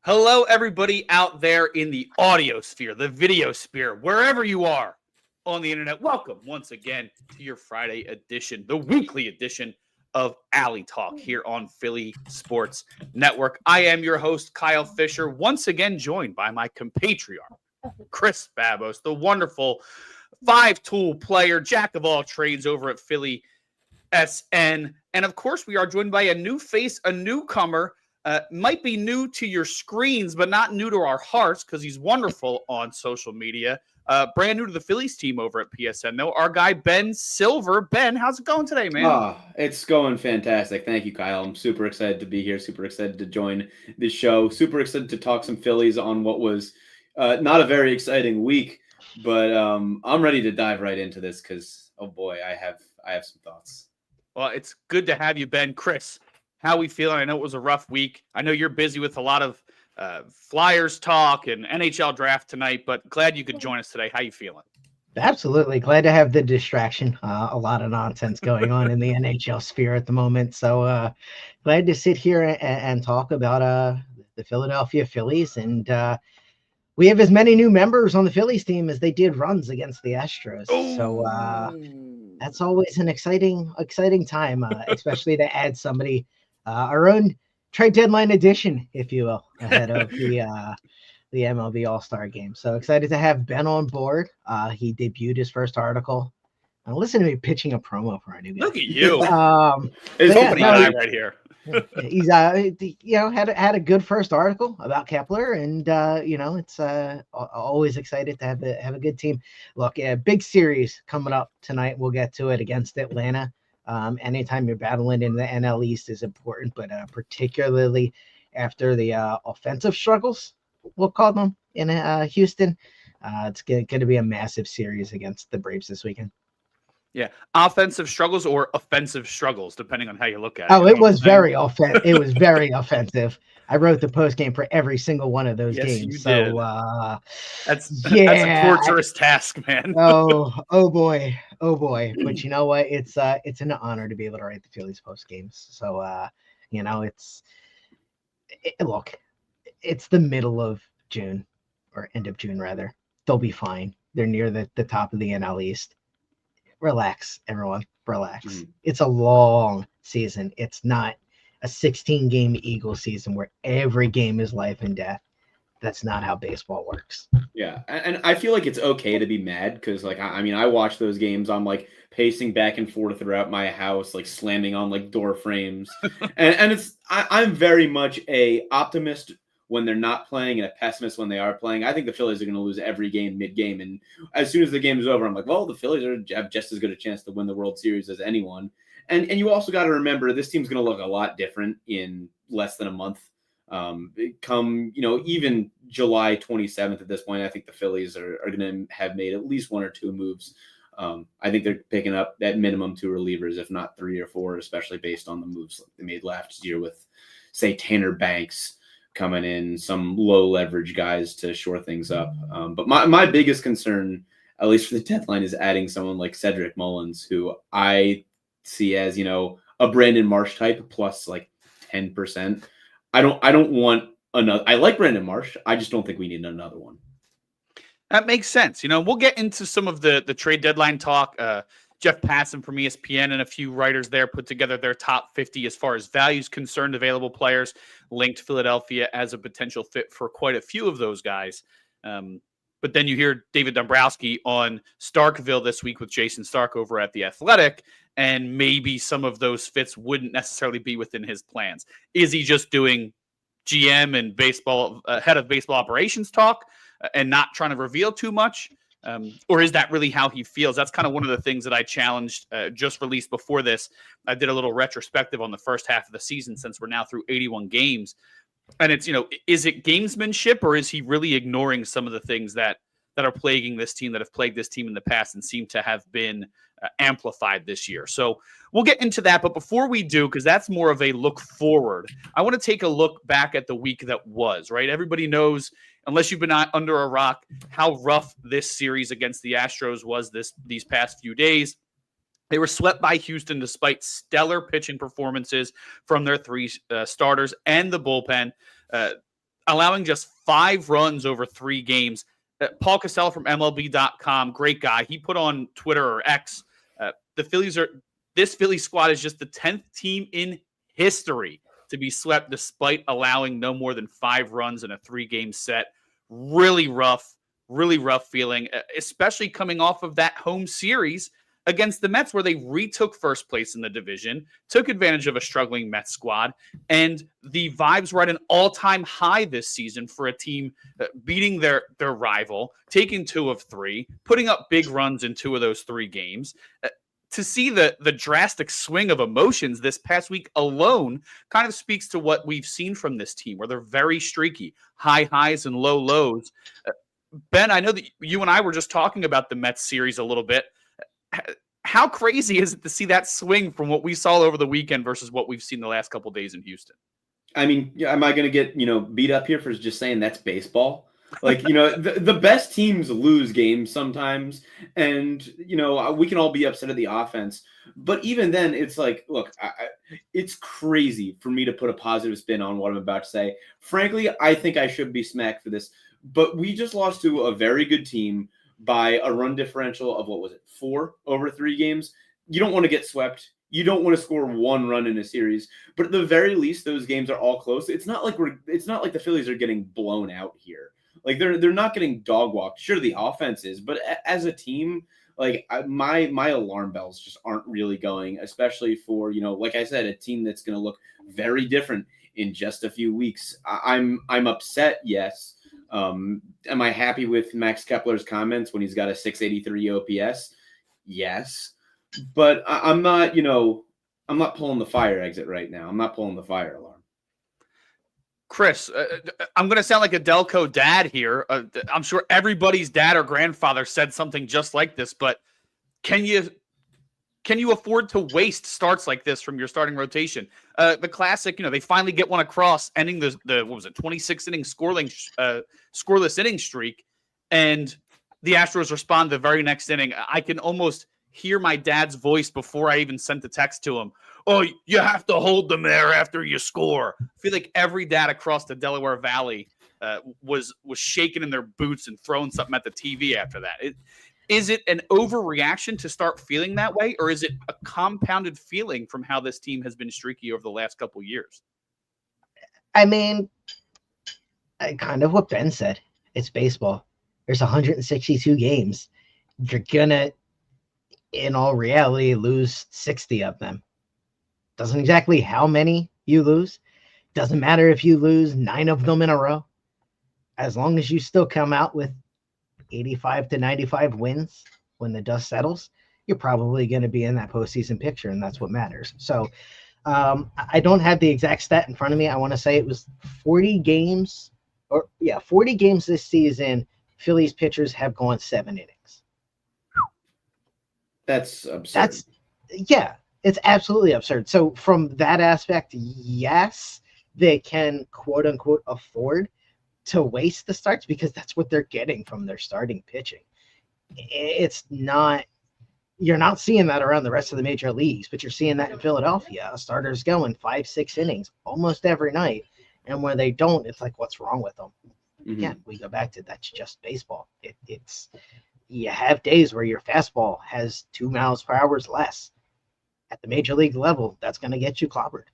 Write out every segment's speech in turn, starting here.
Hello, everybody out there in the audio sphere, the video sphere, wherever you are on the internet. Welcome once again to your Friday edition, the weekly edition of Alley Talk here on Philly Sports Network. I am your host, Kyle Fisher, once again joined by my compatriot, Chris Babos, the wonderful five-tool player, jack of all trades over at Philly SN. And of course, we are joined by a new face, a newcomer. Might be new to your screens, but not new to our hearts because he's wonderful on social media. Brand new to the Phillies team over at PSN, though. Our guy, Ben Silver. Ben, how's it going today, man? It's going fantastic. Thank you, Kyle. I'm super excited to be here. Super excited to join this show. Super excited to talk some Phillies on what was not a very exciting week, but I'm ready to dive right into this because, oh boy, I have some thoughts. Well, it's good to have you, Ben. Chris, how we feeling? I know it was a rough week. I know you're busy with a lot of Flyers talk and NHL draft tonight, but glad you could join us today. How you feeling? Absolutely. Glad to have the distraction. A lot of nonsense going on in the NHL sphere at the moment. So glad to sit here and talk about the Philadelphia Phillies. And we have as many new members on the Phillies team as they did runs against the Astros. So that's always an exciting time, especially to add somebody, our own trade deadline edition, if you will, ahead of the MLB All-Star Game. So excited to have Ben on board. He debuted his first article. And listen to me pitching a promo for our new guy. Look at you. It's opening eye right here. He's had a good first article about Kepler, and it's always excited to have a good team. Look, big series coming up tonight. We'll get to it against Atlanta. Anytime you're battling in the NL East is important, but particularly after the offensive struggles, we'll call them, in Houston, it's going to be a massive series against the Braves this weekend. Yeah, offensive struggles or offensive struggles, depending on how you look at it. Oh, it was very offensive. It was very offensive. I wrote the post game for every single one of those games. You so did. That's a torturous task, man. oh boy. But you know what? It's an honor to be able to write the Phillies post games. So look, it's the middle of June, or end of June rather. They'll be fine. They're near the top of the NL East. Relax, everyone. Relax. Mm-hmm. It's a long season. It's not a 16-game Eagles season where every game is life and death. That's not how baseball works. Yeah, and I feel like it's okay to be mad because, like, I watch those games. I'm like pacing back and forth throughout my house, like slamming on like door frames, and I'm very much a optimist when they're not playing and a pessimist when they are playing. I think the Phillies are going to lose every game mid-game. And as soon as the game is over, I'm like, well, the Phillies have just as good a chance to win the World Series as anyone. And you also got to remember this team's going to look a lot different in less than a month. Even July 27th at this point, I think the Phillies are going to have made at least one or two moves. I think they're picking up at minimum 2 relievers, if not 3 or 4, especially based on the moves they made last year with, say, Tanner Banks coming in, some low leverage guys to shore things up. But my biggest concern, at least for the deadline, is adding someone like Cedric Mullins, who I see as, a Brandon Marsh type plus like 10%. I don't want another. I like Brandon Marsh. I just don't think we need another one. That makes sense. We'll get into some of the trade deadline talk. Jeff Passan from ESPN and a few writers there put together their top 50 as far as values concerned, available players, linked Philadelphia as a potential fit for quite a few of those guys. But then you hear David Dombrowski on Starkville this week with Jason Stark over at The Athletic, and maybe some of those fits wouldn't necessarily be within his plans. Is he just doing GM and baseball, head of baseball operations talk and not trying to reveal too much? Or is that really how he feels? That's kind of one of the things that I challenged, just released before this. I did a little retrospective on the first half of the season since we're now through 81 games. And it's, is it gamesmanship, or is he really ignoring some of the things that are plaguing this team, that have plagued this team in the past and seem to have been amplified this year? So we'll get into that. But before we do, because that's more of a look forward, I want to take a look back at the week that was, right? Everybody knows, unless you've been under a rock, how rough this series against the Astros was these past few days. They were swept by Houston despite stellar pitching performances from their 3 starters and the bullpen. allowing just 5 runs over 3 games. Paul Cassell from MLB.com, great guy. He put on Twitter or X, this Phillies squad is just the 10th team in history to be swept despite allowing no more than 5 runs in a 3-game set. Really rough feeling, especially coming off of that home series against the Mets where they retook first place in the division, took advantage of a struggling Mets squad, and the vibes were at an all-time high this season for a team beating their rival, taking 2 of 3, putting up big runs in 2 of those 3 games. To see the drastic swing of emotions this past week alone kind of speaks to what we've seen from this team, where they're very streaky, high highs and low lows. Ben, I know that you and I were just talking about the Mets series a little bit. How crazy is it to see that swing from what we saw over the weekend versus what we've seen the last couple of days in Houston? I mean, am I going to get, beat up here for just saying that's baseball? Like, the best teams lose games sometimes, and, we can all be upset at the offense. But even then, it's like, look, it's crazy for me to put a positive spin on what I'm about to say. Frankly, I think I should be smacked for this. But we just lost to a very good team by a run differential of, 4 over 3 games. You don't want to get swept. You don't want to score 1 run in a series. But at the very least, those games are all close. It's not like the Phillies are getting blown out here. Like they're not getting dog walked. Sure, the offense is, but as a team, my alarm bells just aren't really going, especially for, like I said, a team that's going to look very different in just a few weeks. I'm upset, yes. Am I happy with Max Kepler's comments when he's got a 683 OPS? Yes, but I'm not pulling the fire exit right now. I'm not pulling the fire alarm. Chris, I'm going to sound like a Delco dad here. I'm sure everybody's dad or grandfather said something just like this, but can you afford to waste starts like this from your starting rotation? The classic, they finally get one across, ending the 26 inning scoreless inning streak, and the Astros respond the very next inning. I can almost hear my dad's voice before I even sent the text to him. Oh, you have to hold them there after you score. I feel like every dad across the Delaware Valley was shaking in their boots and throwing something at the TV after that. Is it an overreaction to start feeling that way, or is it a compounded feeling from how this team has been streaky over the last couple of years? I mean, kind of what Ben said. It's baseball. There's 162 games. You're gonna, in all reality, lose 60 of them. Doesn't exactly how many you lose. Doesn't matter if you lose 9 of them in a row. As long as you still come out with 85 to 95 wins when the dust settles, you're probably going to be in that postseason picture, and that's what matters. So I don't have the exact stat in front of me. I want to say it was 40 games this season. Phillies pitchers have gone 7 innings. That's absurd. It's absolutely absurd. So from that aspect, yes, they can quote unquote afford to waste the starts because that's what they're getting from their starting pitching. It's not, you're not seeing that around the rest of the major leagues, but you're seeing that in Philadelphia. Starters going 5-6 innings almost every night. And when they don't, it's like, what's wrong with them? Mm-hmm. Again, we go back to that's just baseball. It's you have days where your fastball has 2 miles per hour less. At the major league level, that's going to get you clobbered.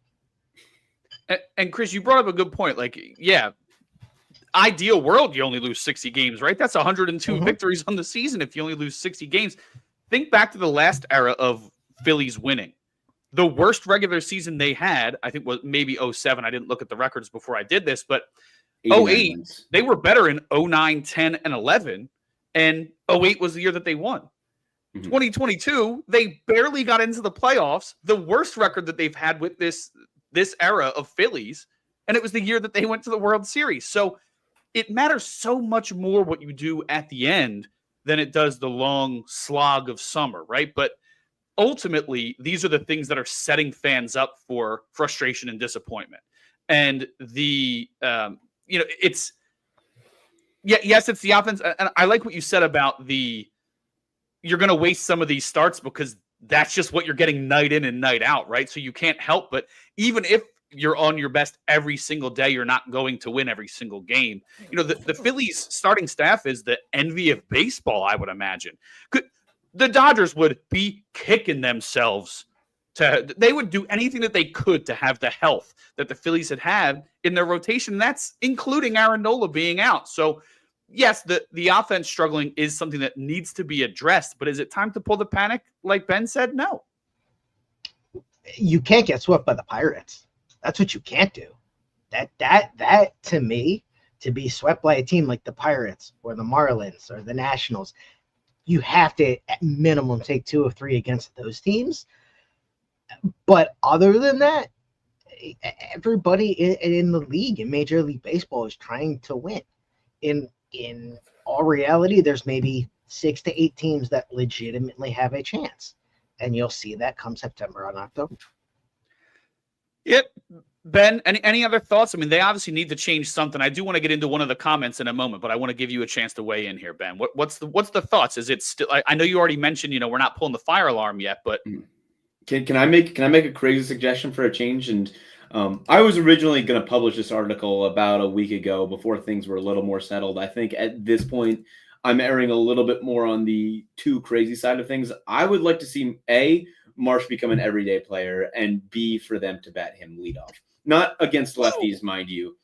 And Chris, you brought up a good point. Ideal world, you only lose 60 games, right? That's 102 victories on the season if you only lose 60 games. Think back to the last era of Phillies winning. The worst regular season they had, I think, was maybe 07. I didn't look at the records before I did this, but 08, wins. They were better in 09, 10, and 11, and 08 was the year that they won. 2022, they barely got into the playoffs, the worst record that they've had with this era of Phillies, and it was the year that they went to the World Series. So it matters so much more what you do at the end than it does the long slog of summer, right? But ultimately, these are the things that are setting fans up for frustration and disappointment. And it's the offense. And I like what you said about you're going to waste some of these starts because that's just what you're getting night in and night out, right? So you can't help but even if you're on your best every single day. You're not going to win every single game. The Phillies starting staff is the envy of baseball, I would imagine. The Dodgers would be kicking themselves. They would do anything that they could to have the health that the Phillies had in their rotation. And that's including Aaron Nola being out. So, yes, the offense struggling is something that needs to be addressed. But is it time to pull the panic like Ben said? No. You can't get swept by the Pirates. That's what you can't do. That to me, to be swept by a team like the Pirates or the Marlins or the Nationals, you have to at minimum take 2 of 3 against those teams. But other than that, everybody in the league, in Major League Baseball, is trying to win. In all reality, there's maybe 6 to 8 teams that legitimately have a chance. And you'll see that come September and October. Yep. Ben, any other thoughts? I mean, they obviously need to change something. I do want to get into one of the comments in a moment, but I want to give you a chance to weigh in here, Ben. What's the thoughts? Is it still? I know you already mentioned, we're not pulling the fire alarm yet, but can I make a crazy suggestion for a change? And I was originally going to publish this article about a week ago before things were a little more settled. I think at this point, I'm erring a little bit more on the too crazy side of things. I would like to see A, Marsh become an everyday player, and B, for them to bat him leadoff. Not against lefties, mind you,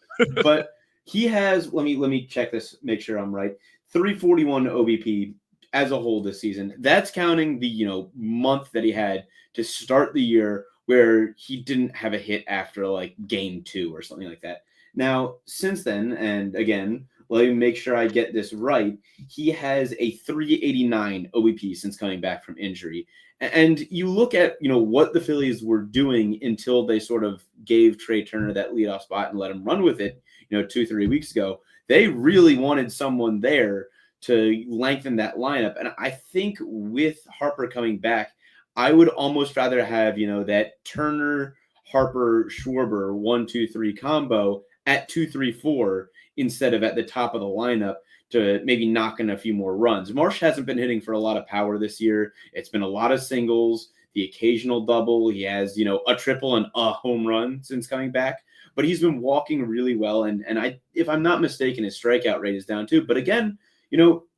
but he has, let me check this, make sure I'm right, 341 OBP as a whole this season. That's counting the, month that he had to start the year where he didn't have a hit after like game 2 or something like that. Now, since then, and again, let me make sure I get this right, he has a 389 OBP since coming back from injury. And you look at, what the Phillies were doing until they sort of gave Trey Turner that leadoff spot and let him run with it, 2-3 weeks ago. They really wanted someone there to lengthen that lineup. And I think with Harper coming back, I would almost rather have, that Turner, Harper, Schwarber 1-2-3 combo at 2-3-4 instead of at the top of the lineup to maybe knock in a few more runs. Marsh hasn't been hitting for a lot of power this year. It's been a lot of singles, the occasional double. He has, a triple and a home run since coming back, but he's been walking really well. And if I'm not mistaken, his strikeout rate is down too. But again,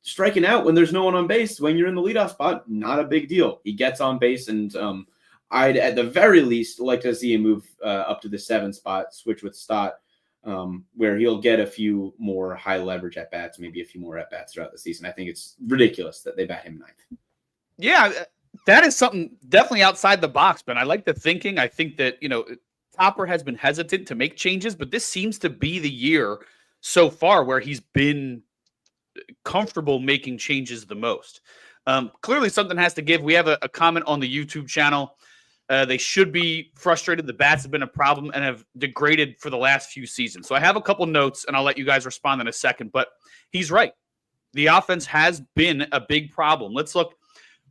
striking out when there's no one on base, when you're in the leadoff spot, not a big deal. He gets on base, and I'd at the very least like to see him move up to the 7 spot, switch with Stott, where he'll get a few more high leverage at bats, maybe a few more at bats throughout the season. I think it's ridiculous that they bat him 9th. Yeah, that is something definitely outside the box, but I like the thinking. I think that, Topper has been hesitant to make changes, but this seems to be the year so far where he's been comfortable making changes the most. Clearly something has to give. We have a comment on the YouTube channel. They should be frustrated. The bats have been a problem and have degraded for the last few seasons. So I have a couple notes, and I'll let you guys respond in a second. But he's right. The offense has been a big problem. Let's look.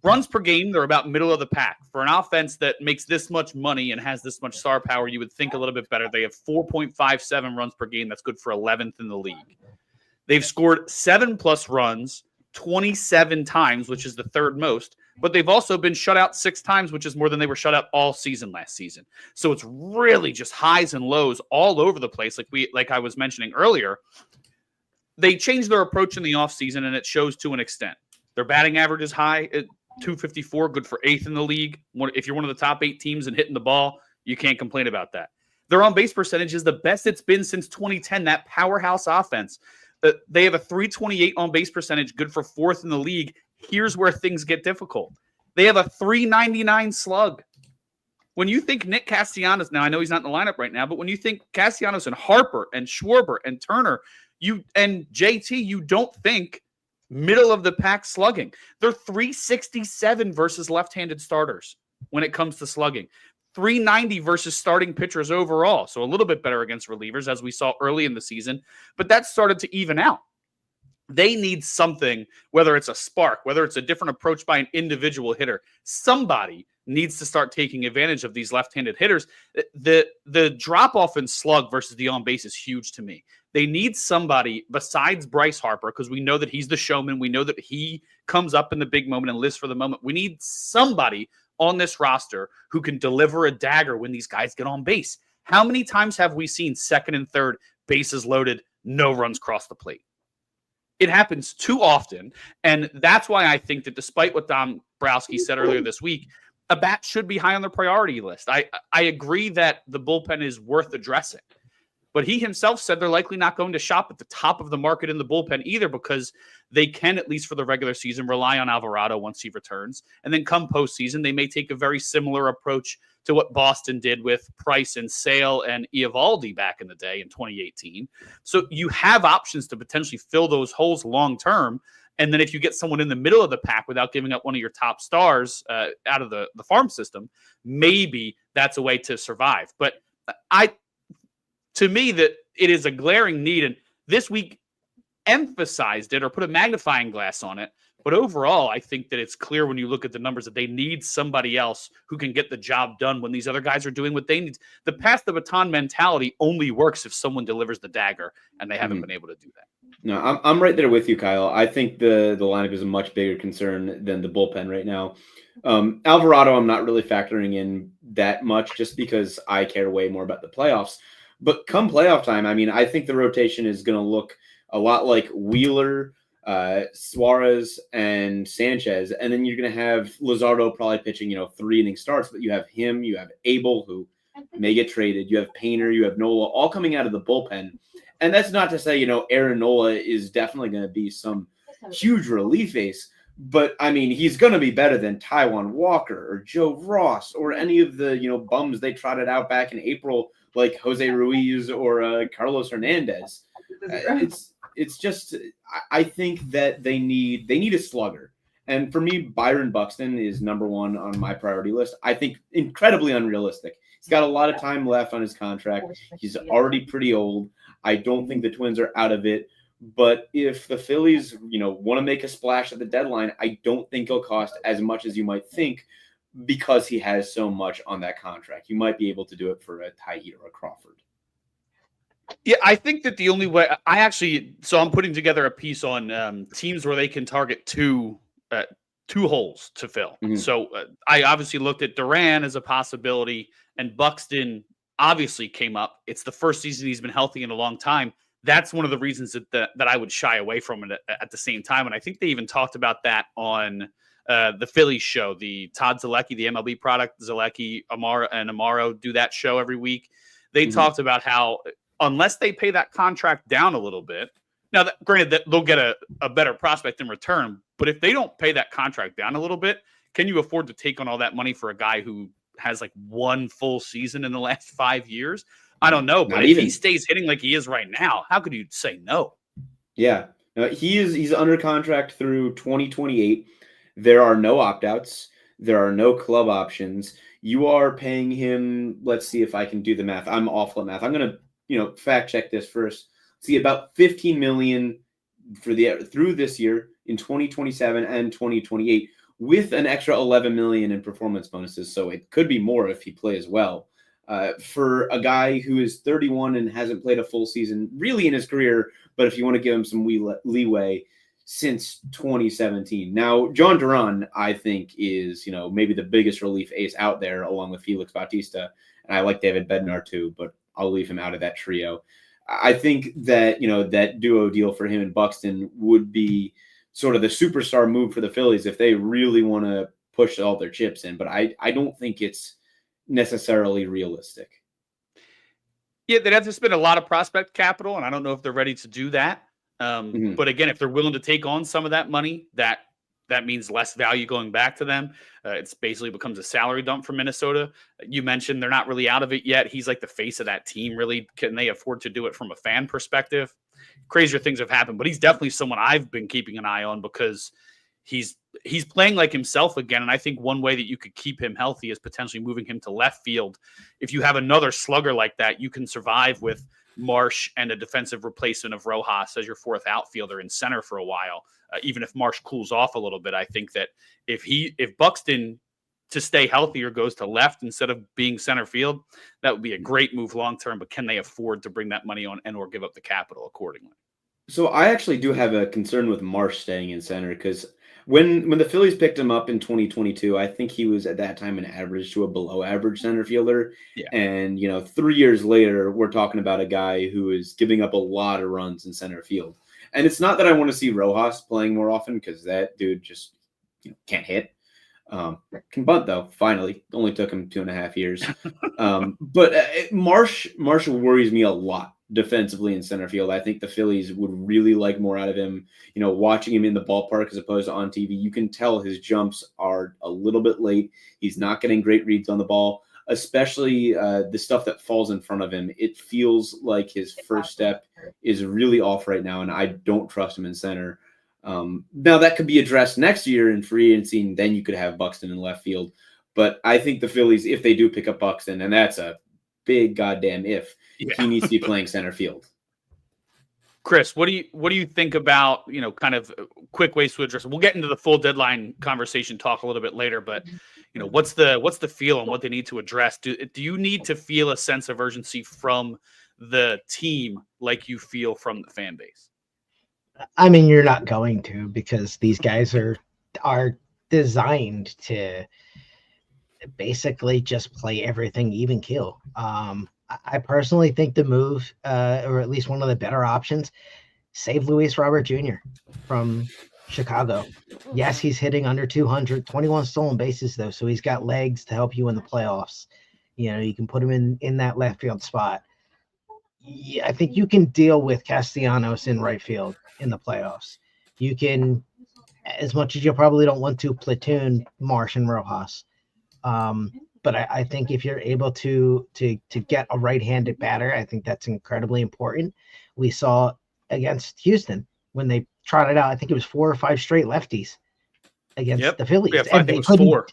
Runs per game, they're about middle of the pack. For an offense that makes this much money and has this much star power, you would think a little bit better. They have 4.57 runs per game. That's good for 11th in the league. They've scored 7+ runs 27 times, which is the 3rd most. But they've also been shut out 6 times, which is more than they were shut out all season last season. So it's really just highs and lows all over the place. Like I was mentioning earlier, they changed their approach in the offseason, and it shows to an extent. Their batting average is high at 254, good for 8th in the league. If you're one of the top 8 teams and hitting the ball, you can't complain about that. Their on-base percentage is the best it's been since 2010, that powerhouse offense. They have a 328 on-base percentage, good for 4th in the league. Here's where things get difficult. They have a 399 slug. When you think Nick Castellanos, now I know he's not in the lineup right now, but when you think Castellanos and Harper and Schwarber and Turner, and JT, you don't think middle of the pack slugging. They're 367 versus left-handed starters when it comes to slugging. 390 versus starting pitchers overall. So a little bit better against relievers, as we saw early in the season. But that started to even out. They need something, whether it's a spark, whether it's a different approach by an individual hitter. Somebody needs to start taking advantage of these left-handed hitters. The drop-off in slug versus the on-base is huge to me. They need somebody besides Bryce Harper, because we know that he's the showman. We know that he comes up in the big moment and lives for the moment. We need somebody on this roster who can deliver a dagger when these guys get on base. How many times have we seen second and third, bases loaded, no runs cross the plate? It happens too often, and that's why I think that despite what Dombrowski said earlier this week, a bat should be high on the priority list. I agree that the bullpen is worth addressing, but he himself said they're likely not going to shop at the top of the market in the bullpen either, because they can, at least for the regular season, rely on Alvarado once he returns. And then come postseason, they may take a very similar approach to what Boston did with Price and Sale and Eovaldi back in the day in 2018. So you have options to potentially fill those holes long term. And then if you get someone in the middle of the pack without giving up one of your top stars out of the farm system, maybe that's a way to survive. But to me, that it is a glaring need. And this week emphasized it or put a magnifying glass on it. But overall, I think that it's clear when you look at the numbers that they need somebody else who can get the job done when these other guys are doing what they need. The pass the baton mentality only works if someone delivers the dagger, and they haven't been able to do that. No, I'm right there with you, Kyle. I think the lineup is a much bigger concern than the bullpen right now. Alvarado, I'm not really factoring in that much just because I care way more about the playoffs. But come playoff time, I mean, I think the rotation is going to look a lot like Wheeler, Suarez, and Sanchez. And then you're going to have Luzardo probably pitching, 3-inning starts, but you have him, you have Abel, who may get traded, you have Painter, you have Nola, all coming out of the bullpen. And that's not to say, Aaron Nola is definitely going to be some huge relief ace. But, I mean, he's going to be better than Taijuan Walker or Joe Ross or any of the, bums they trotted out back in April, like Jose Ruiz or Carlos Hernandez. It's just, I think that they need a slugger. And for me, Byron Buxton is number one on my priority list. I think incredibly unrealistic. He's got a lot of time left on his contract. He's already pretty old. I don't think the Twins are out of it. But if the Phillies, want to make a splash at the deadline, I don't think he'll cost as much as you might think because he has so much on that contract. You might be able to do it for a Tyee or a Crawford. Yeah, I think that the only way I'm putting together a piece on teams where they can target two holes to fill. Mm-hmm. So I obviously looked at Duran as a possibility, and Buxton obviously came up. It's the first season he's been healthy in a long time. That's one of the reasons that I would shy away from it at the same time. And I think they even talked about that on the Phillies show, the Todd Zalecki, the MLB product, Zalecki, Amaro do that show every week. They talked about how unless they pay that contract down a little bit, now granted that they'll get a better prospect in return, but if they don't pay that contract down a little bit, can you afford to take on all that money for a guy who has like one full season in the last 5 years? I don't know, but if he stays hitting like he is right now, how could you say no? Yeah, he's under contract through 2028. There are no opt-outs. There are no club options. You are paying him. Let's see if I can do the math. I'm awful at math. I'm gonna, fact check this first. See, about $15 million through this year in 2027 and 2028, with an extra $11 million in performance bonuses. So it could be more if he plays well. For a guy who is 31 and hasn't played a full season really in his career, but if you want to give him some leeway, since 2017. Now, John Duran, I think, is, maybe the biggest relief ace out there, along with Felix Bautista. And I like David Bednar too, but I'll leave him out of that trio. I think that, that duo deal for him and Buxton would be sort of the superstar move for the Phillies if they really want to push all their chips in. But I don't think it's necessarily realistic. Yeah, they'd have to spend a lot of prospect capital, and I don't know if they're ready to do that. But again, if they're willing to take on some of that money, that means less value going back to them. It's basically becomes a salary dump for Minnesota. You mentioned they're not really out of it yet. He's like the face of that team. Really, can they afford to do it from a fan perspective? Crazier things have happened, but he's definitely someone I've been keeping an eye on because he's playing like himself again. And I think one way that you could keep him healthy is potentially moving him to left field. If you have another slugger like that, you can survive with Marsh and a defensive replacement of Rojas as your fourth outfielder in center for a while. Even if Marsh cools off a little bit, I think that if Buxton to stay healthier goes to left instead of being center field, that would be a great move long-term, but can they afford to bring that money on and or give up the capital accordingly? So I actually do have a concern with Marsh staying in center because When the Phillies picked him up in 2022, I think he was at that time an average to a below average center fielder. Yeah. And 3 years later, we're talking about a guy who is giving up a lot of runs in center field. And it's not that I want to see Rojas playing more often, because that dude just can't hit. Can bunt though. Finally, only took him 2.5 years. But Marsh worries me a lot defensively in center field. I think the Phillies would really like more out of him. Watching him in the ballpark as opposed to on TV, you can tell his jumps are a little bit late. He's not getting great reads on the ball, especially the stuff that falls in front of him. It feels like his first step is really off right now, and I don't trust him in center. Now that could be addressed next year in free agency, and then you could have Buxton in left field. But I think the Phillies, if they do pick up Buxton, and that's a big goddamn if, he needs to be playing center field. Chris, what do you think about, kind of quick ways to address it? We'll get into the full deadline conversation talk a little bit later, but what's the feel on what they need to address? Do you need to feel a sense of urgency from the team like you feel from the fan base? I mean, you're not going to, because these guys are designed to basically just play everything even keel. I personally think the move, or at least one of the better options, save Luis Robert Jr. from Chicago. Yes, he's hitting under 200, 21 stolen bases though, so he's got legs to help you in the playoffs. You can put him in that left field spot. Yeah, I think you can deal with Castellanos in right field in the playoffs. You can, as much as you probably don't want to, platoon Marsh and Rojas. But I think if you're able to get a right-handed batter, I think that's incredibly important. We saw against Houston when they trotted out, I think it was 4 or 5 straight lefties against the Phillies. Yeah, and they couldn't, 4.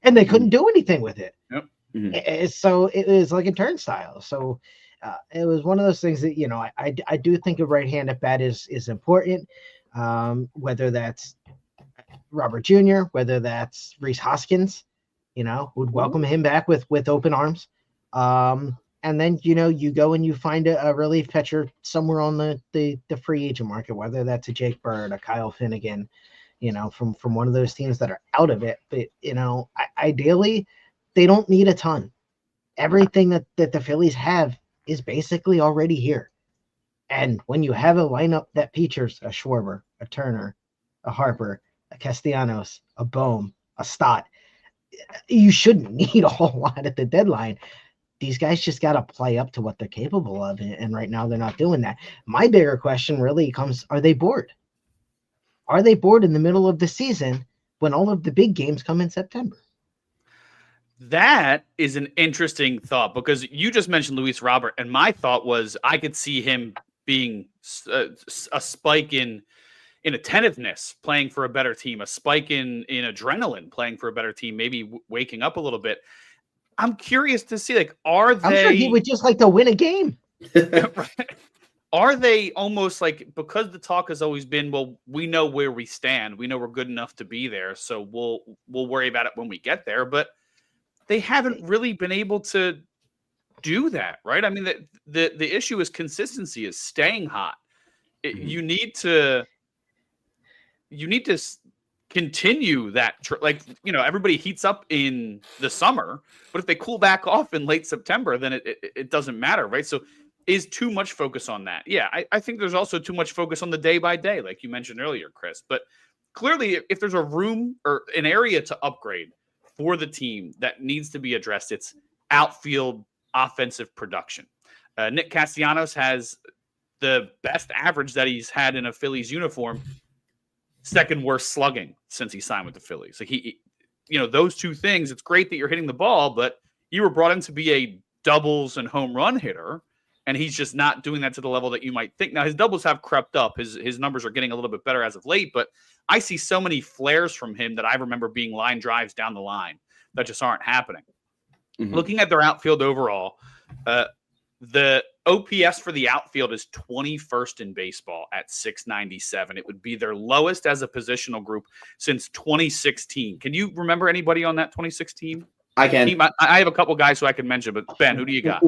And they couldn't do anything with it. Yep. Mm-hmm. So it was like a turnstile. So it was one of those things that, I do think a right-handed bat is important, whether that's Robert Jr., whether that's Rhys Hoskins. Would welcome him back with open arms. And then, you go and you find a relief pitcher somewhere on the free agent market, whether that's a Jake Bird, a Kyle Finnegan, from one of those teams that are out of it. But, ideally, they don't need a ton. Everything that the Phillies have is basically already here. And when you have a lineup that features a Schwarber, a Turner, a Harper, a Castellanos, a Bohm, a Stott, you shouldn't need a whole lot at the deadline. These guys just got to play up to what they're capable of, and right now they're not doing that. My bigger question really comes, are they bored? Are they bored in the middle of the season when all of the big games come in September? That is an interesting thought, because you just mentioned Luis Robert, and my thought was I could see him being a spike in attentiveness, playing for a better team, a spike in adrenaline, playing for a better team, maybe waking up a little bit. I'm curious to see, I'm sure he would just like to win a game. Right? Are they almost because the talk has always been, well, we know where we stand, we know we're good enough to be there, so we'll worry about it when we get there, but they haven't really been able to do that, right? I mean, the issue is consistency, is staying hot. You need to continue that. Everybody heats up in the summer, but if they cool back off in late September, then it doesn't matter, right? So is too much focus on that. Yeah, I think there's also too much focus on the day by day, like you mentioned earlier, Chris. But clearly, if there's a room or an area to upgrade for the team that needs to be addressed, it's outfield offensive production. Nick Castellanos has the best average that he's had in a Phillies uniform, second worst slugging since he signed with the Phillies. Those two things, it's great that you're hitting the ball, but you were brought in to be a doubles and home run hitter, and he's just not doing that to the level that you might think. Now, his doubles have crept up. His numbers are getting a little bit better as of late, but I see so many flares from him that I remember being line drives down the line that just aren't happening. Mm-hmm. Looking at their outfield overall, the OPS for the outfield is 21st in baseball at 697. It would be their lowest as a positional group since 2016. Can you remember anybody on that 2016? I can. Team? I have a couple guys who I can mention, but Ben, who do you got?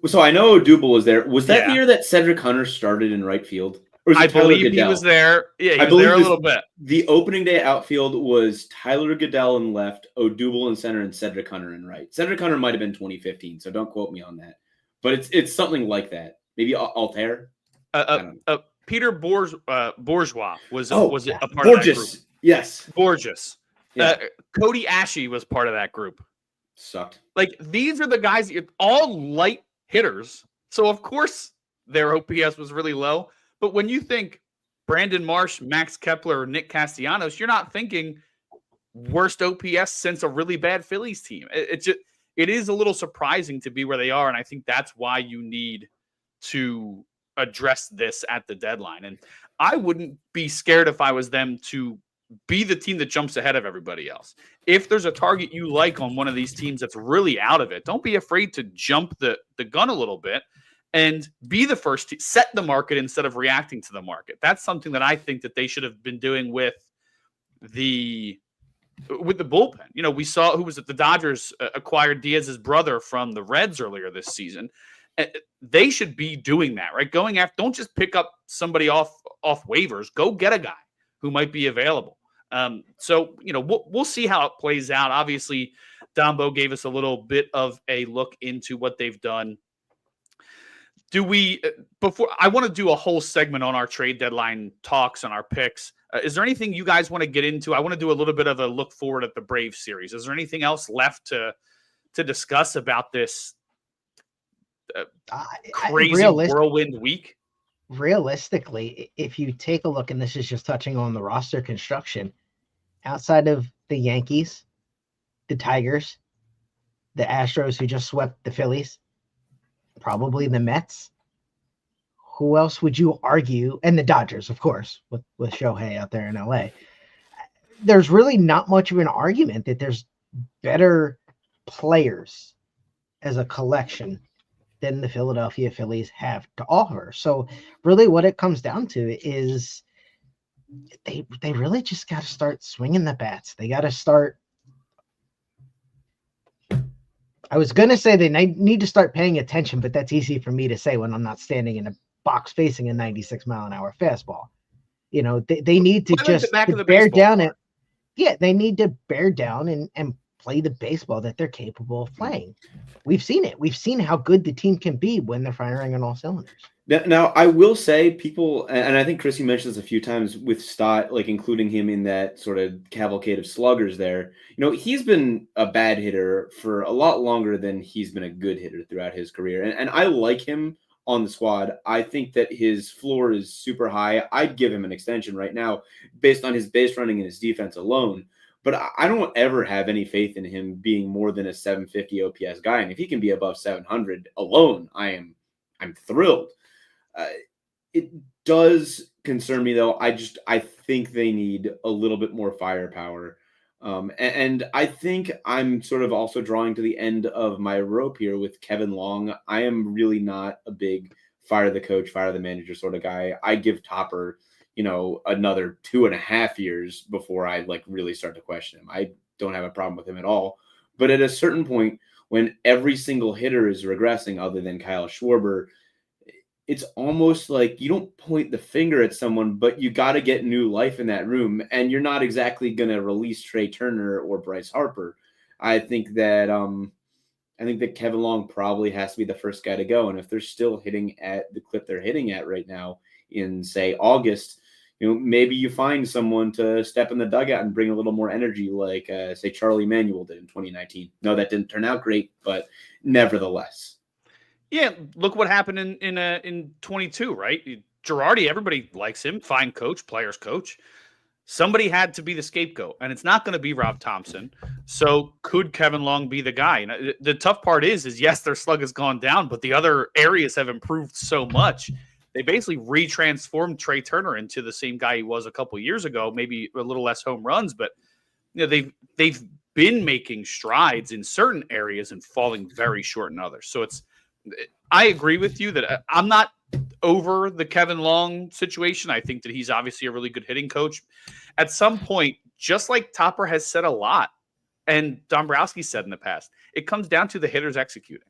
So I know Odubel was there. Was that the year that Cedric Hunter started in right field? Or was it I Tyler believe Goodell? he was there. Yeah, he I was there believe a little bit. the opening day outfield was Tyler Goodell in left, Odubel in center, and Cedric Hunter in right. Cedric Hunter might have been 2015, so don't quote me on that. But it's something like that. Maybe Altair. I don't know. Peter Bourgeois was Oh, a part of that group. Borges. Yes. Borges. Yeah. Cody Ashe was part of that group. Sucked. Like, these are the guys, all light hitters. So, of course, their OPS was really low. But when you think Brandon Marsh, Max Kepler, or Nick Castellanos, you're not thinking worst OPS since a really bad Phillies team. It is a little surprising to be where they are, and I think that's why you need to address this at the deadline. And I wouldn't be scared if I was them to be the team that jumps ahead of everybody else. If there's a target you like on one of these teams that's really out of it, don't be afraid to jump the gun a little bit and be the first to set the market instead of reacting to the market. That's something that I think that they should have been doing with the bullpen. You know, we saw who was it? The Dodgers acquired Diaz's brother from the Reds earlier this season. They should be doing that, right? Going after, don't just pick up somebody off waivers. Go get a guy who might be available. So, you know, we'll see how it plays out. Obviously, Dombo gave us a little bit of a look into what they've done. I want to do a whole segment on our trade deadline talks and our picks. Is there anything you guys want to get into? I want to do a little bit of a look forward at the Braves series. Is there anything else left to discuss about this crazy whirlwind week? Realistically, if you take a look, and this is just touching on the roster construction, outside of the Yankees, the Tigers, the Astros who just swept the Phillies, probably the Mets, who else would you argue? And the Dodgers, of course, with Shohei out there in LA. There's really not much of an argument that there's better players as a collection than the Philadelphia Phillies have to offer. So really what it comes down to is they really just got to start swinging the bats. They got to start. I was going to say they need to start paying attention, but that's easy for me to say when I'm not standing in a box facing a 96-mile-an-hour fastball. You know, they need to just bear down it. Yeah, they need to bear down and play the baseball that they're capable of playing. We've seen it. We've seen how good the team can be when they're firing on all cylinders. Now, I will say people, and I think Chrissy mentioned this a few times with Stott, like including him in that sort of cavalcade of sluggers there. You know, he's been a bad hitter for a lot longer than he's been a good hitter throughout his career. And I like him on the squad. I think that his floor is super high. I'd give him an extension right now based on his base running and his defense alone. But I don't ever have any faith in him being more than a 750 OPS guy. And if he can be above 700 alone, I'm thrilled. It does concern me, though. I think they need a little bit more firepower. And I think I'm sort of also drawing to the end of my rope here with Kevin Long. I am really not a big fire the coach, fire the manager sort of guy. I give Topper, you know, another 2.5 years before I like really start to question him. I don't have a problem with him at all. But at a certain point, when every single hitter is regressing other than Kyle Schwarber, it's almost like you don't point the finger at someone, but you got to get new life in that room. And you're not exactly going to release Trey Turner or Bryce Harper. I think that Kevin Long probably has to be the first guy to go. And if they're still hitting at the clip they're hitting at right now in, say, August, you know, maybe you find someone to step in the dugout and bring a little more energy like, say, Charlie Manuel did in 2019. No, that didn't turn out great, but nevertheless. Yeah, look what happened in 22, right? Girardi, everybody likes him, fine coach, players coach. Somebody had to be the scapegoat, and it's not going to be Rob Thompson. So could Kevin Long be the guy? And the tough part is yes, their slug has gone down, but the other areas have improved so much. They basically retransformed Trey Turner into the same guy he was a couple years ago, maybe a little less home runs, but you know they've been making strides in certain areas and falling very short in others. So I agree with you that I'm not over the Kevin Long situation. I think that he's obviously a really good hitting coach. At some point, just like Topper has said a lot, and Dombrowski said in the past, it comes down to the hitters executing.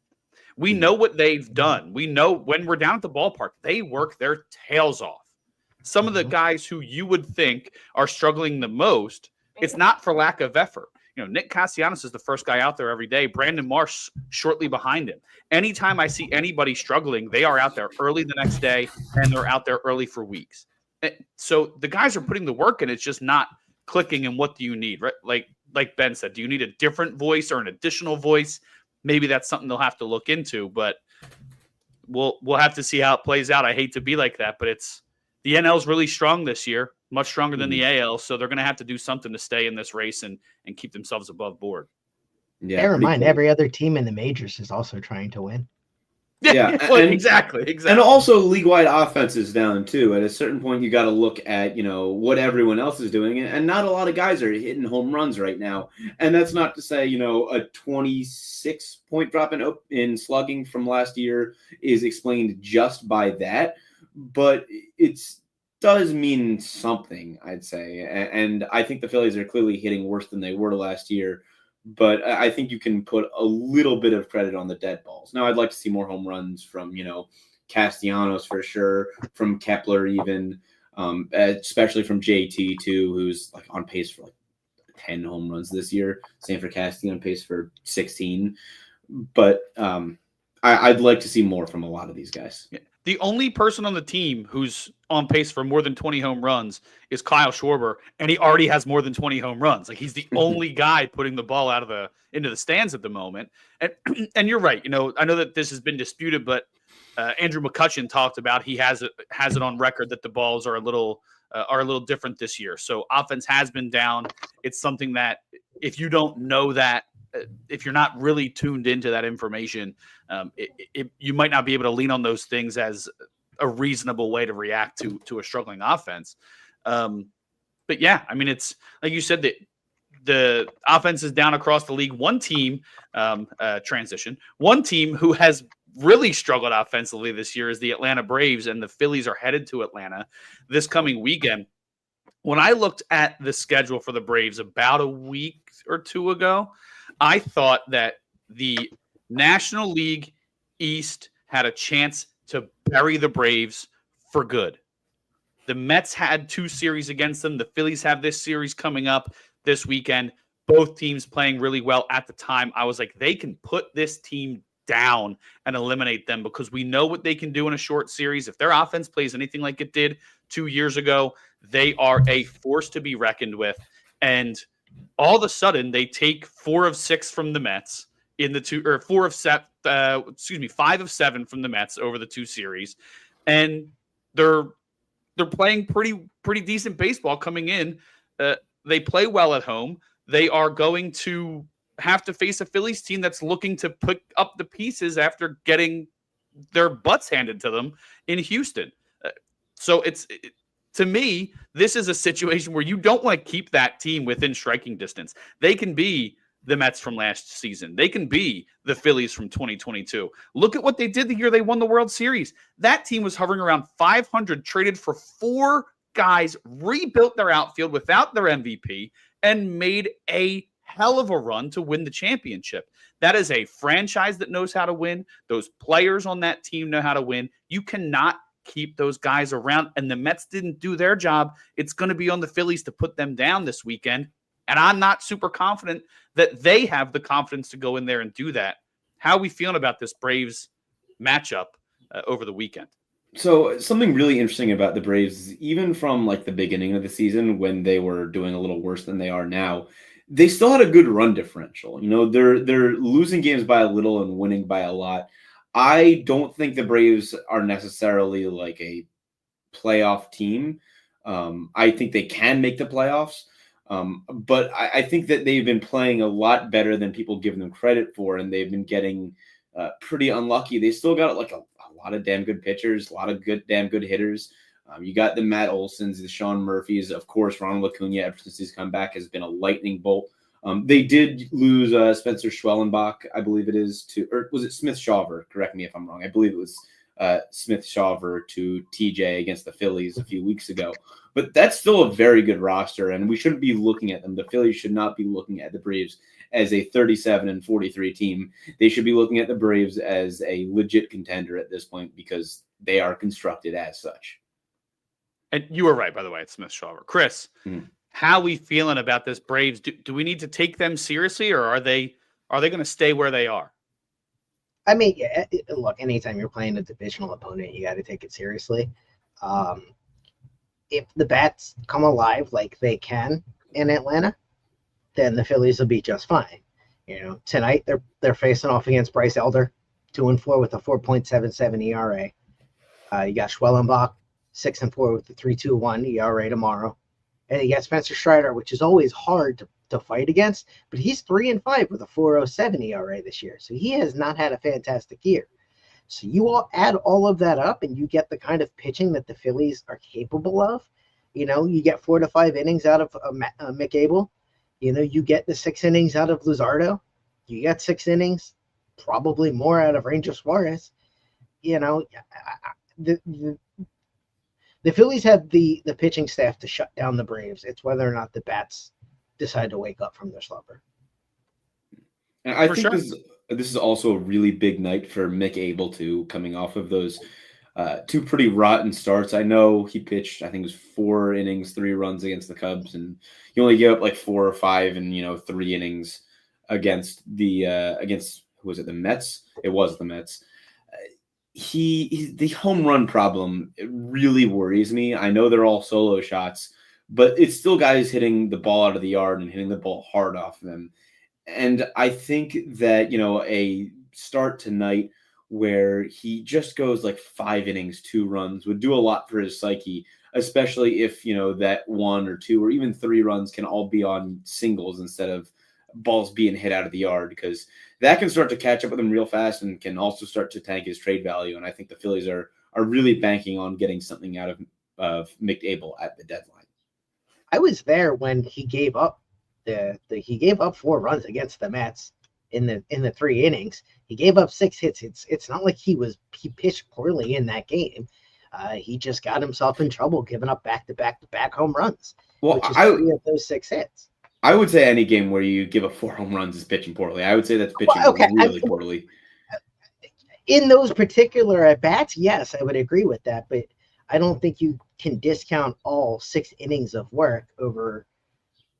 We know what they've done. We know when we're down at the ballpark, they work their tails off. some of the guys who you would think are struggling the most, it's not for lack of effort. Nick Castellanos is the first guy out there every day. Brandon Marsh shortly behind him. Anytime I see anybody struggling, they are out there early the next day, and they're out there early for weeks. So the guys are putting the work in. It's just not clicking. And what do you need? Right? Like Ben said, do you need a different voice or an additional voice? Maybe that's something they'll have to look into, but we'll have to see how it plays out. I hate to be like that, but the NL is really strong this year, much stronger than the AL, so they're going to have to do something to stay in this race and keep themselves above board. Yeah, bear in mind, every other team in the majors is also trying to win. Yeah, well, exactly. And also league-wide offense is down too. At a certain point, you got to look at what everyone else is doing, and not a lot of guys are hitting home runs right now. And that's not to say a 26-point drop in slugging from last year is explained just by that, but it does mean something, I'd say. And I think the Phillies are clearly hitting worse than they were last year. But I think you can put a little bit of credit on the dead balls. Now, I'd like to see more home runs from, Castellanos for sure, from Kepler even, especially from JT too, who's like on pace for like 10 home runs this year. Same for Castellanos, on pace for 16. But I'd like to see more from a lot of these guys. Yeah. The only person on the team who's on pace for more than 20 home runs is Kyle Schwarber, and he already has more than 20 home runs. Like, he's the only guy putting the ball into the stands at the moment. And you're right. I know that this has been disputed, but Andrew McCutchen talked about he has it on record that the balls are a little different this year. So offense has been down. It's something that if you don't know that, if you're not really tuned into that information, you might not be able to lean on those things as a reasonable way to react to a struggling offense. But yeah, I mean, it's like you said, that the offense is down across the league. One team who has really struggled offensively this year is the Atlanta Braves, and the Phillies are headed to Atlanta this coming weekend. When I looked at the schedule for the Braves about a week or two ago, I thought that the National League East had a chance to bury the Braves for good. The Mets had 2 series against them. The Phillies have this series coming up this weekend. Both teams playing really well at the time. I was like, they can put this team down and eliminate them, because we know what they can do in a short series. If their offense plays anything like it did 2 years ago, they are a force to be reckoned with. And all of a sudden, they take 4 of 6 from the Mets in the 2, or 5 of 7 from the Mets over the 2 series, and they're playing pretty decent baseball coming in. They play well at home. They are going to have to face a Phillies team that's looking to pick up the pieces after getting their butts handed to them in Houston. So to me, this is a situation where you don't want to keep that team within striking distance. They can be the Mets from last season. They can be the Phillies from 2022. Look at what they did the year they won the World Series. That team was hovering around 500, traded for 4 guys, rebuilt their outfield without their MVP, and made a hell of a run to win the championship. That is a franchise that knows how to win. Those players on that team know how to win. You cannot keep those guys around, and the Mets didn't do their job. It's going to be on the Phillies to put them down this weekend, and I'm not super confident that they have the confidence to go in there and do that. How are we feeling about this Braves matchup over the weekend? So something really interesting about the Braves, even from like the beginning of the season when they were doing a little worse than they are now, they still had a good run differential. They're losing games by a little and winning by a lot. I don't think the Braves are necessarily like a playoff team. I think they can make the playoffs. But I think that they've been playing a lot better than people give them credit for, and they've been getting pretty unlucky. They still got like a lot of damn good pitchers, a lot of damn good hitters. You got the Matt Olsons, the Sean Murphys, of course. Ronald Acuna, ever since he's come back, has been a lightning bolt. They did lose Spencer Schwellenbach, I believe it is, or was it Smith Shawver? Correct me if I'm wrong. I believe it was Smith Shawver to TJ against the Phillies a few weeks ago. But that's still a very good roster, and we shouldn't be looking at them. The Phillies should not be looking at the Braves as a 37-43 team. They should be looking at the Braves as a legit contender at this point, because they are constructed as such. And you were right, by the way. It's Smith Shawver. Chris, how we feeling about this Braves? Do we need to take them seriously, or are they going to stay where they are? I mean, look, anytime you're playing a divisional opponent, you got to take it seriously. If the bats come alive like they can in Atlanta, then the Phillies will be just fine. Tonight they're facing off against Bryce Elder, 2-4 with a 4.77 ERA. You got Schwellenbach, 6-4 with the 3.21 ERA tomorrow. And you got Spencer Strider, which is always hard to fight against, but he's 3-5 with a 4.07 ERA this year. So he has not had a fantastic year. So you all add all of that up and you get the kind of pitching that the Phillies are capable of. You get 4 to 5 innings out of Mick Abel. You get the 6 innings out of Luzardo. You get 6 innings, probably more out of Ranger Suarez. The Phillies have the pitching staff to shut down the Braves. It's whether or not the bats decide to wake up from their slumber. And I think this is also a really big night for Mick Abel too, coming off of those 2 pretty rotten starts. I know he pitched, I think it was 4 innings, 3 runs against the Cubs, and he only gave up like 4 or 5 in 3 innings against the who was it, the Mets? It was the Mets. The home run problem, it really worries me. I know they're all solo shots, but it's still guys hitting the ball out of the yard and hitting the ball hard off them. And I think that, a start tonight where he just goes like 5 innings, 2 runs would do a lot for his psyche, especially if, that 1 or 2 or even 3 runs can all be on singles instead of balls being hit out of the yard, because that can start to catch up with him real fast and can also start to tank his trade value. And I think the Phillies are really banking on getting something out of Mick Abel at the deadline. I was there when he gave up he gave up 4 runs against the Mets in the 3 innings. He gave up 6 hits. It's not like he pitched poorly in that game. He just got himself in trouble giving up back-to-back home runs, which is 3 of those 6 hits. I would say any game where you give up 4 home runs is pitching poorly. I would say that's pitching really poorly. In those particular at-bats, yes, I would agree with that, but I don't think you can discount all 6 innings of work over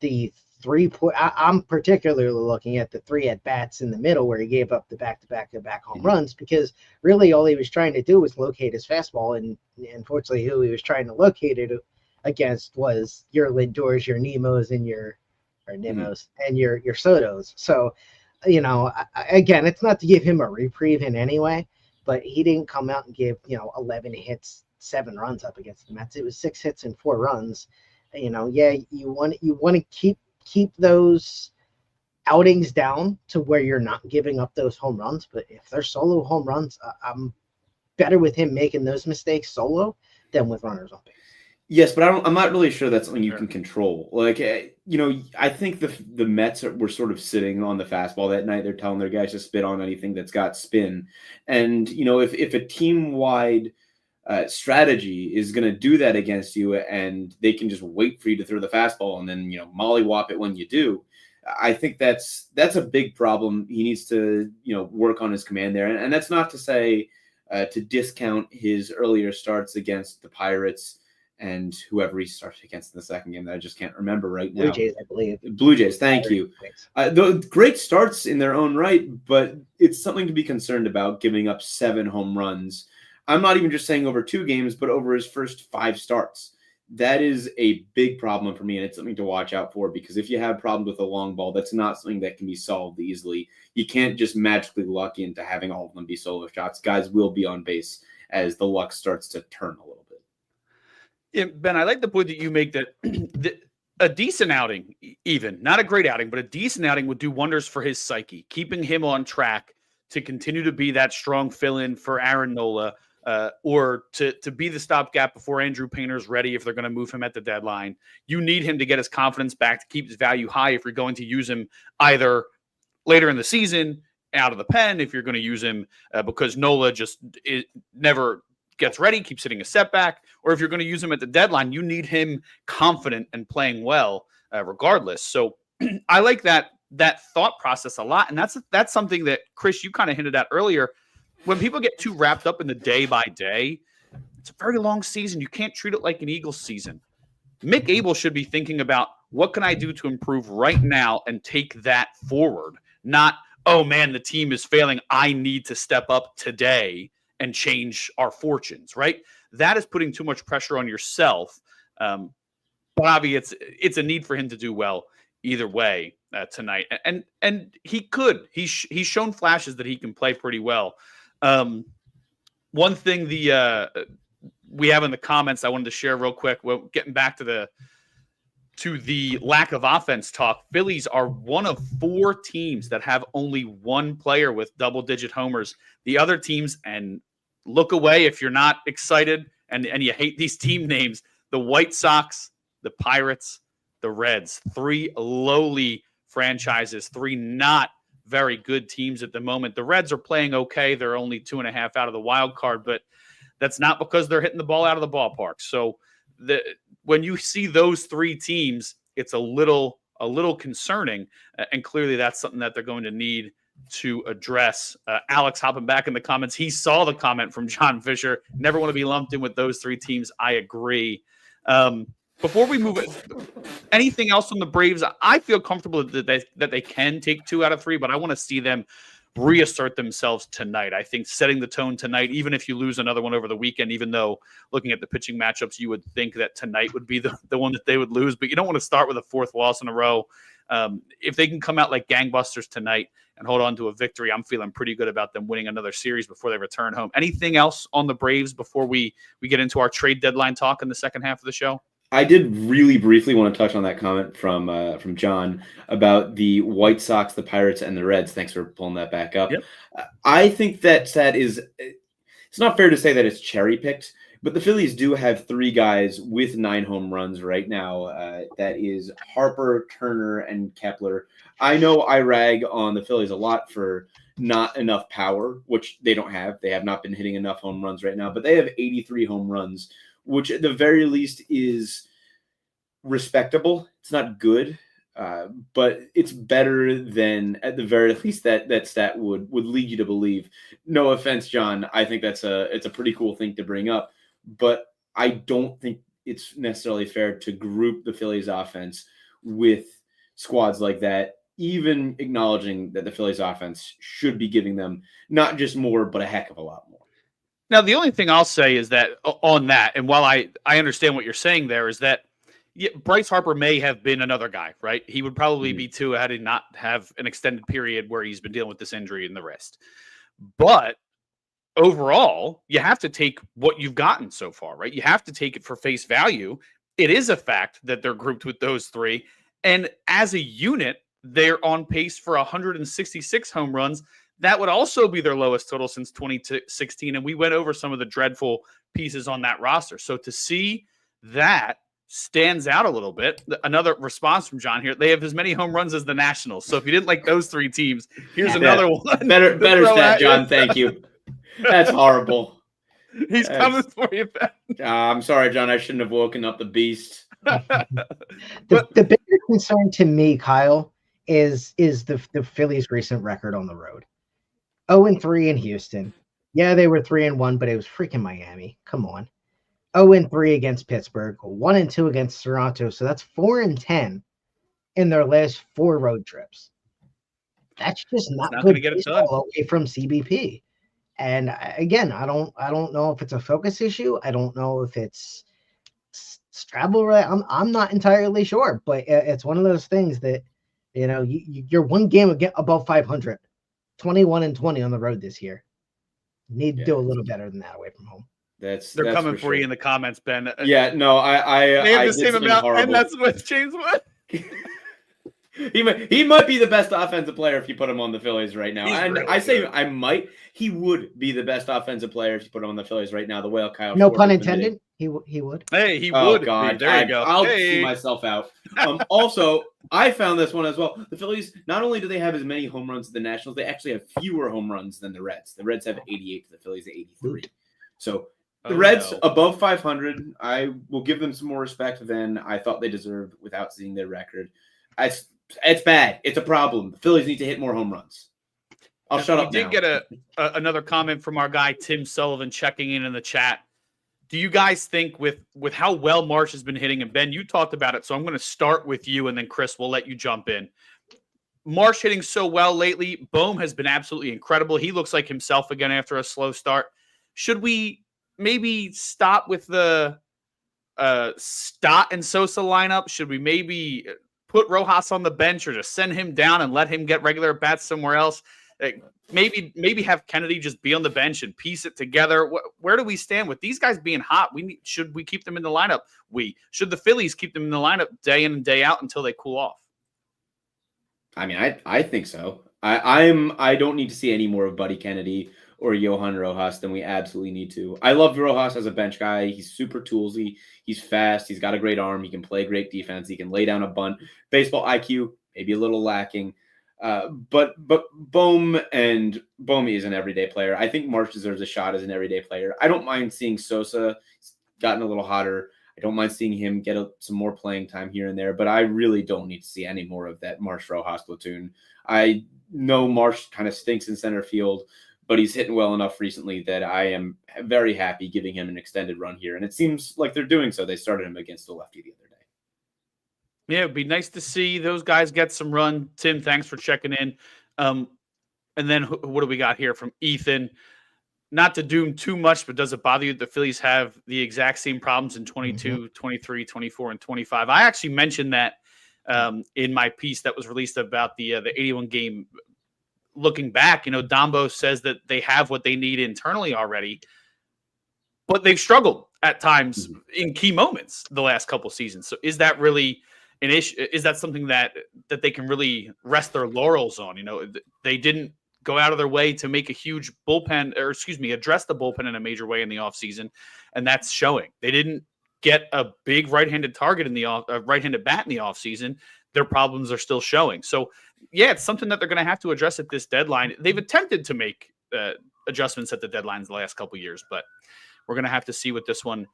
the 3 I'm particularly looking at the 3 at-bats in the middle where he gave up the back-to-back home runs, because really all he was trying to do was locate his fastball, and unfortunately who he was trying to locate it against was your Lindors, your Nemos, and your and your Sotos. So, again, it's not to give him a reprieve in any way, but he didn't come out and give 11 hits, 7 runs up against the Mets. It was 6 hits and 4 runs. You want to keep those outings down to where you're not giving up those home runs. But if they're solo home runs, I'm better with him making those mistakes solo than with runners on base. Yes, but I'm not really sure that's something you can control. Like, I think the Mets were sort of sitting on the fastball that night. They're telling their guys to spit on anything that's got spin. And, if a team-wide strategy is going to do that against you and they can just wait for you to throw the fastball and then, mollywop it when you do, I think that's a big problem. He needs to, work on his command there. And that's not to say to discount his earlier starts against the Pirates and whoever he started against in the second game that I just can't remember right now. Blue Jays, I believe. Blue Jays, thank you. The great starts in their own right, but it's something to be concerned about, giving up 7 home runs. I'm not even just saying over 2 games, but over his first 5 starts. That is a big problem for me, and it's something to watch out for, because if you have problems with a long ball, that's not something that can be solved easily. You can't just magically luck into having all of them be solo shots. Guys will be on base as the luck starts to turn a little bit. Yeah, Ben, I like the point that you make that a decent outing, even not a great outing, but a decent outing would do wonders for his psyche, keeping him on track to continue to be that strong fill-in for Aaron Nola, or to be the stopgap before Andrew Painter's ready if they're going to move him at the deadline. You need him to get his confidence back to keep his value high if you're going to use him either later in the season, out of the pen, if you're going to use him because Nola just never gets ready, keeps hitting a setback, or if you're going to use him at the deadline, you need him confident and playing well regardless. So I like that thought process a lot. And that's something that, Chris, you kind of hinted at earlier. When people get too wrapped up in the day by day, It's a very long season. You can't treat it like an Eagles season. Mick Abel should be thinking about, what can I do to improve right now and take that forward? Not, oh man, the team is failing, I need to step up today and change our fortunes, right? That is putting too much pressure on yourself. Bobby, it's a need for him to do well either way tonight, and he could. He's shown flashes that he can play pretty well. One thing we have in the comments I wanted to share real quick. Well, getting back to the lack of offense talk, Phillies are one of 4 teams that have only one player with double-digit homers. The other teams, and look away if you're not excited and you hate these team names, the White Sox, the Pirates, the Reds, 3 lowly franchises, 3 not very good teams at the moment. The Reds are playing okay. They're only 2.5 out of the wild card, but that's not because they're hitting the ball out of the ballpark. So when you see those 3 teams, it's a little concerning, and clearly that's something that they're going to need to address. Alex hopping back in the comments, he saw the comment from John Fisher. Never want to be lumped in with those 3 teams. I agree. Before we move it, anything else on the Braves? I feel comfortable that they can take 2 out of 3, but I want to see them reassert themselves tonight. I think setting the tone tonight, even if you lose another one over the weekend, even though looking at the pitching matchups, you would think that tonight would be the one that they would lose, but you don't want to start with a 4th loss in a row. If they can come out like gangbusters tonight and hold on to a victory, I'm feeling pretty good about them winning another series before they return home. Anything else on the Braves before we get into our trade deadline talk in the second half of the show? I did really briefly want to touch on that comment from John about the White Sox, the Pirates, and the Reds. Thanks for pulling that back up. Yep. I think that is, it's not fair to say that it's cherry picked, but the Phillies do have 3 guys with 9 home runs right now. That is Harper, Turner, and Kepler. I know I rag on the Phillies a lot for not enough power, which they don't have. They have not been hitting enough home runs right now, but they have 83 home runs, which at the very least is respectable. It's not good, but it's better than, at the very least, that stat would lead you to believe. No offense, John. I think it's a pretty cool thing to bring up, but I don't think it's necessarily fair to group the Phillies offense with squads like that, even acknowledging that the Phillies offense should be giving them not just more, but a heck of a lot more. Now, the only thing I'll say is that on that, and while I understand what you're saying there, is that Bryce Harper may have been another guy, right? He would probably be 2 had he not have an extended period where he's been dealing with this injury and the wrist. But overall, you have to take what you've gotten so far, right? You have to take it for face value. It is a fact that they're grouped with those 3. And as a unit, they're on pace for 166 home runs. That would also be their lowest total since 2016. And we went over some of the dreadful pieces on that roster. So to see that stands out a little bit. Another response from John here. They have as many home runs as the Nationals. So if you didn't like those 3 teams, here's another one. Better stat, John. Thank you. That's horrible. He's coming for you, Ben. I'm sorry, John. I shouldn't have woken up the beast. The bigger concern to me, Kyle, is the Phillies' recent record on the road. 0-3 in Houston. Yeah, they were 3-1, but it was freaking Miami. Come on. 0-3 against Pittsburgh. 1-2 against Toronto. So that's 4-10 in their last 4 road trips. That's just not going good to get it done away from CBP. And again, I don't know if it's a focus issue. I don't know if it's travel. I'm not entirely sure, but it's one of those things that, you're one game above 500, 21-20 on the road this year. Need to do a little better than that away from home. They're coming for you in the comments, Ben. Yeah, no, they have the same amount, horrible. And that's what James what? He might be the best offensive player if you put him on the Phillies right now. And really I say I might. He would be the best offensive player if you put him on the Phillies right now. The way Kyle. No pun intended. He would. Hey, he would. Oh God, there you go. I'll see myself out. Also, I found this one as well. The Phillies, not only do they have as many home runs as the Nationals, they actually have fewer home runs than the Reds. The Reds have 88, the Phillies 83. So the Reds above 500. I will give them some more respect than I thought they deserved without seeing their record. It's bad. It's a problem. The Phillies need to hit more home runs. I'll shut up now. We did get another comment from our guy, Tim Sullivan, checking in the chat. do you guys think with how well Marsh has been hitting, and Ben, you talked about it, so I'm going to start with you, and then Chris, we'll let you jump in. Marsh hitting so well lately. Bohm has been absolutely incredible. He looks like himself again after a slow start. Should we maybe stop with the Stott and Sosa lineup? Should we maybe put Rojas on the bench or just send him down and let him get regular bats somewhere else? Maybe have Kennedy just be on the bench and piece it together. Where do we stand with these guys being hot? Should we keep them in the lineup? Should the Phillies keep them in the lineup day in and day out until they cool off? I mean, I think so. I don't need to see any more of Buddy Kennedy or Johan Rojas than we absolutely need to. I love Rojas as a bench guy. He's super toolsy. He's fast. He's got a great arm. He can play great defense. He can lay down a bunt. Baseball IQ, maybe a little lacking. But Bohm is an everyday player. I think Marsh deserves a shot as an everyday player. I don't mind seeing Sosa gotten a little hotter. I don't mind seeing him get some more playing time here and there, but I really don't need to see any more of that Marsh Rojas platoon. I know Marsh kind of stinks in center field, but he's hitting well enough recently that I am very happy giving him an extended run here. And it seems like they're doing so. They started him against the lefty the other day. Yeah, it'd be nice to see those guys get some run. Tim, thanks for checking in. And then what do we got here from Ethan? Not to doom too much, but does it bother you that the Phillies have the exact same problems in 22, 23, 24, and 25? I actually mentioned that in my piece that was released about the 81 game. Looking back, Dombo says that they have what they need internally already, but they've struggled at times in key moments the last couple seasons. So is that really an issue? Is that something that they can really rest their laurels on? They didn't go out of their way to make a huge bullpen, or address the bullpen in a major way in the offseason, and that's showing. They didn't get a big right-handed target in the right-handed bat in the offseason. Their problems are still showing. So, yeah, it's something that they're going to have to address at this deadline. They've attempted to make adjustments at the deadlines the last couple of years, but we're going to have to see what this one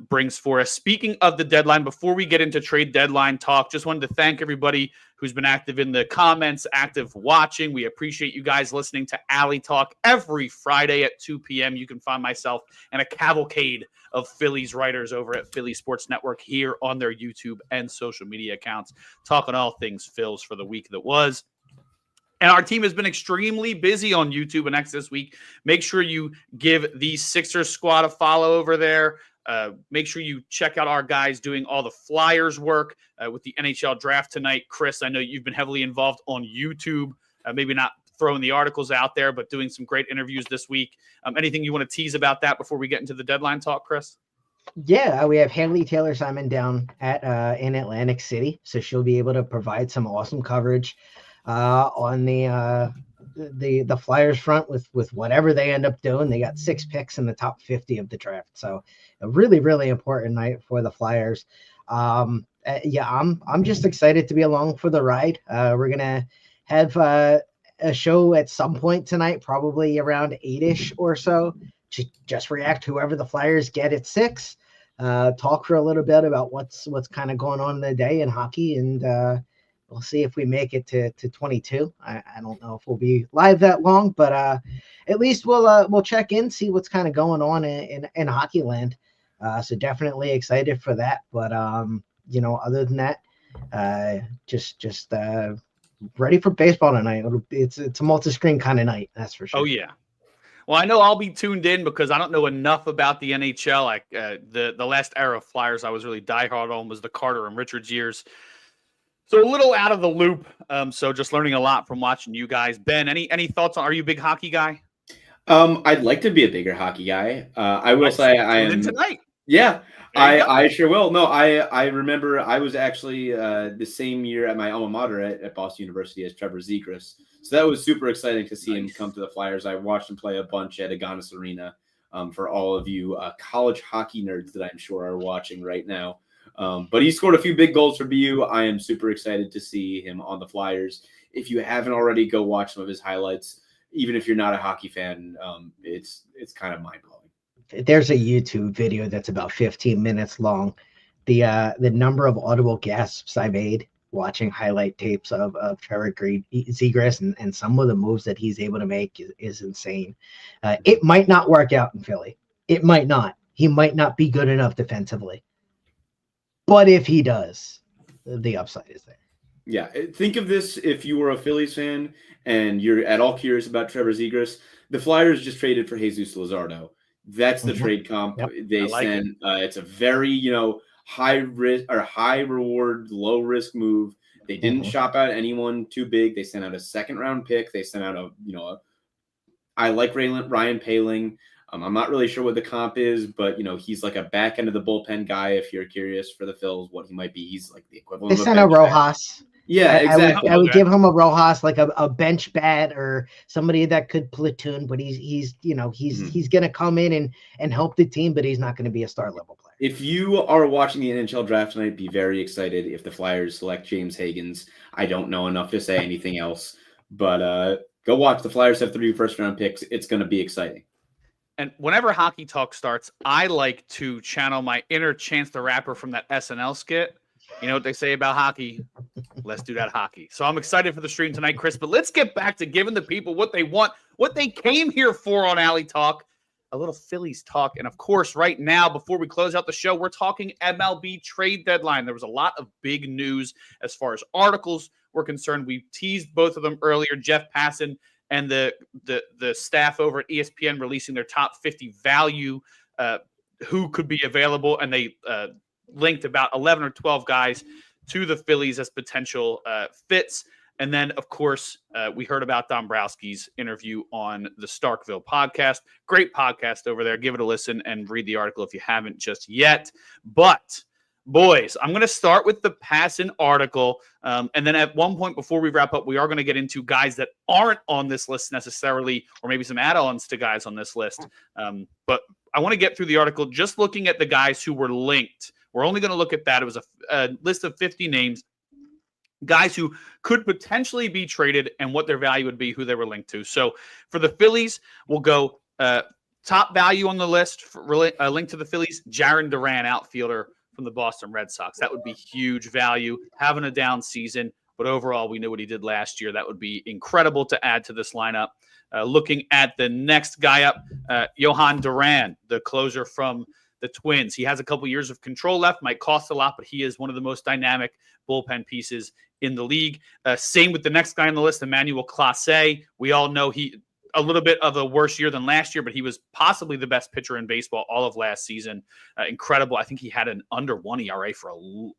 brings for us. Speaking of the deadline, before we get into trade deadline talk, just wanted to thank everybody who's been active in the comments, active watching. We appreciate you guys listening to Alley Talk every Friday at 2 p.m. You can find myself and a cavalcade of Phillies writers over at Philly Sports Network here on their YouTube and social media accounts, talking all things Phils for the week that was. And our team has been extremely busy on YouTube and X this week. Make sure you give the Sixers squad a follow over there. Make sure you check out our guys doing all the Flyers work with the NHL draft tonight. Chris, I know you've been heavily involved on YouTube, maybe not throwing the articles out there, but doing some great interviews this week. Anything you want to tease about that before we get into the deadline talk, Chris? Yeah, we have Haley Taylor Simon down at in Atlantic City, so she'll be able to provide some awesome coverage on the Flyers front with whatever they end up doing. They got 6 picks in the top 50 of the draft, so a really, really important night for the Flyers. I'm just excited to be along for the ride. We're gonna have a show at some point tonight, probably around 8-ish or so, to just react to whoever the Flyers get at 6. Talk for a little bit about what's kind of going on in the day in hockey, and we'll see if we make it to 22. I don't know if we'll be live that long, but at least we'll check in, see what's kind of going on in hockey land. So definitely excited for that. But other than that, just ready for baseball tonight. It's a multi-screen kind of night, that's for sure. Oh yeah. Well, I know I'll be tuned in because I don't know enough about the NHL. Like the last era of Flyers I was really diehard on was the Carter and Richards years. So a little out of the loop. So just learning a lot from watching you guys. Ben, any thoughts on? Are you a big hockey guy? I'd like to be a bigger hockey guy. I will say I am tonight. Yeah, I sure will. No, I remember I was actually the same year at my alma mater at Boston University as Trevor Zegras. So that was super exciting to see him come to the Flyers. I watched him play a bunch at Agganis Arena. For all of you college hockey nerds that I'm sure are watching right now. But he scored a few big goals for BU. I am super excited to see him on the Flyers. If you haven't already, go watch some of his highlights. Even if you're not a hockey fan, it's kind of mind-blowing. There's a YouTube video that's about 15 minutes long. The number of audible gasps I made watching highlight tapes of Trevor Zegras and some of the moves that he's able to make is insane. It might not work out in Philly. It might not. he might not be good enough defensively. But if he does, the upside is there. Yeah, think of this if you were a Phillies fan and you're at all curious about Trevor Zegras. The Flyers just traded for Jesus Luzardo. That's the trade comp they sent. It's a very, high risk or high reward, low risk move. They didn't shop out anyone too big. They sent out a second round pick. They sent out I like Ryan Poehling. I'm not really sure what the comp is, but he's like a back end of the bullpen guy. If you're curious for the Phils, what he might be, he's like the equivalent. They sent a Rojas. Yeah, exactly. I would give him a Rojas, like a bench bat or somebody that could platoon, but he's going to come in and help the team, but he's not going to be a star level player. If you are watching the NHL draft tonight, be very excited if the Flyers select James Higgins. I don't know enough to say anything else, but go watch. The Flyers have 3 first-round picks. It's going to be exciting. And whenever hockey talk starts, I like to channel my inner Chance the Rapper from that SNL skit. You know what they say about hockey? Let's do that hockey. So I'm excited for the stream tonight, Chris. But let's get back to giving the people what they want, what they came here for on Alley Talk. A little Phillies talk. And, of course, right now, before we close out the show, we're talking MLB trade deadline. There was a lot of big news as far as articles were concerned. We teased both of them earlier. Jeff Passan and the staff over at ESPN releasing their top 50 value who could be available. And they linked about 11 or 12 guys to the Phillies as potential fits. And then, of course, we heard about Dombrowski's interview on the Starkville podcast. Great podcast over there. Give it a listen and read the article if you haven't just yet. But, boys, I'm going to start with the Passan article. And then at one point before we wrap up, we are going to get into guys that aren't on this list necessarily, or maybe some add-ons to guys on this list. But I want to get through the article just looking at the guys who were linked. We're only going to look at that. It was a list of 50 names. Guys who could potentially be traded and what their value would be, who they were linked to. So for the Phillies, we'll go top value on the list, linked to the Phillies, Jarren Duran, outfielder from the Boston Red Sox. That would be huge value, having a down season. But overall, we knew what he did last year. That would be incredible to add to this lineup. Looking at the next guy up, Johan Duran, the closer from the Twins. He has a couple years of control left, might cost a lot, but he is one of the most dynamic bullpen pieces in the league. Same with the next guy on the list, Emmanuel Clase. We all know he a little bit of a worse year than last year, but he was possibly the best pitcher in baseball all of last season. Incredible. I think he had an under 1 ERA for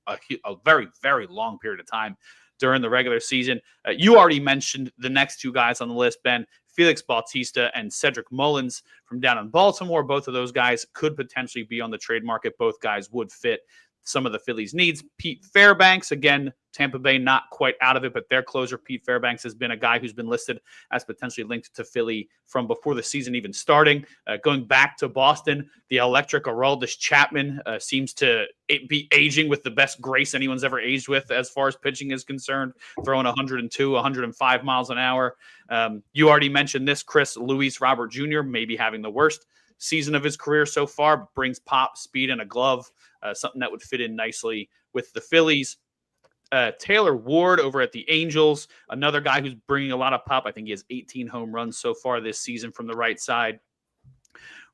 a very, very long period of time during the regular season. You already mentioned the next 2 guys on the list, Ben. Felix Bautista and Cedric Mullins from down in Baltimore. Both of those guys could potentially be on the trade market. Both guys would fit some of the Phillies' needs. Pete Fairbanks, again, Tampa Bay not quite out of it, but their closer, Pete Fairbanks, has been a guy who's been listed as potentially linked to Philly from before the season even starting. Going back to Boston, the electric Aroldis Chapman seems to be aging with the best grace anyone's ever aged with as far as pitching is concerned, throwing 102, 105 miles an hour. You already mentioned this, Chris. Luis Robert Jr. maybe having the worst season of his career so far, brings pop, speed, and a glove, something that would fit in nicely with the Phillies. Taylor Ward over at the Angels, another guy who's bringing a lot of pop. I think he has 18 home runs so far this season from the right side.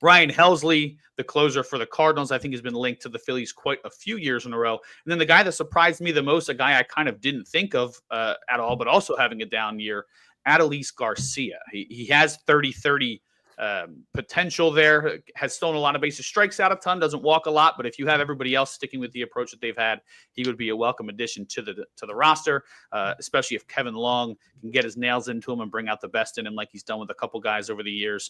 Ryan Helsley, the closer for the Cardinals, I think has been linked to the Phillies quite a few years in a row. And then the guy that surprised me the most, a guy I kind of didn't think of at all, but also having a down year, Adolis Garcia. He has 30-30 potential there, has stolen a lot of bases, strikes out a ton, doesn't walk a lot, but if you have everybody else sticking with the approach that they've had, he would be a welcome addition to the roster, especially if Kevin Long can get his nails into him and bring out the best in him like he's done with a couple guys over the years.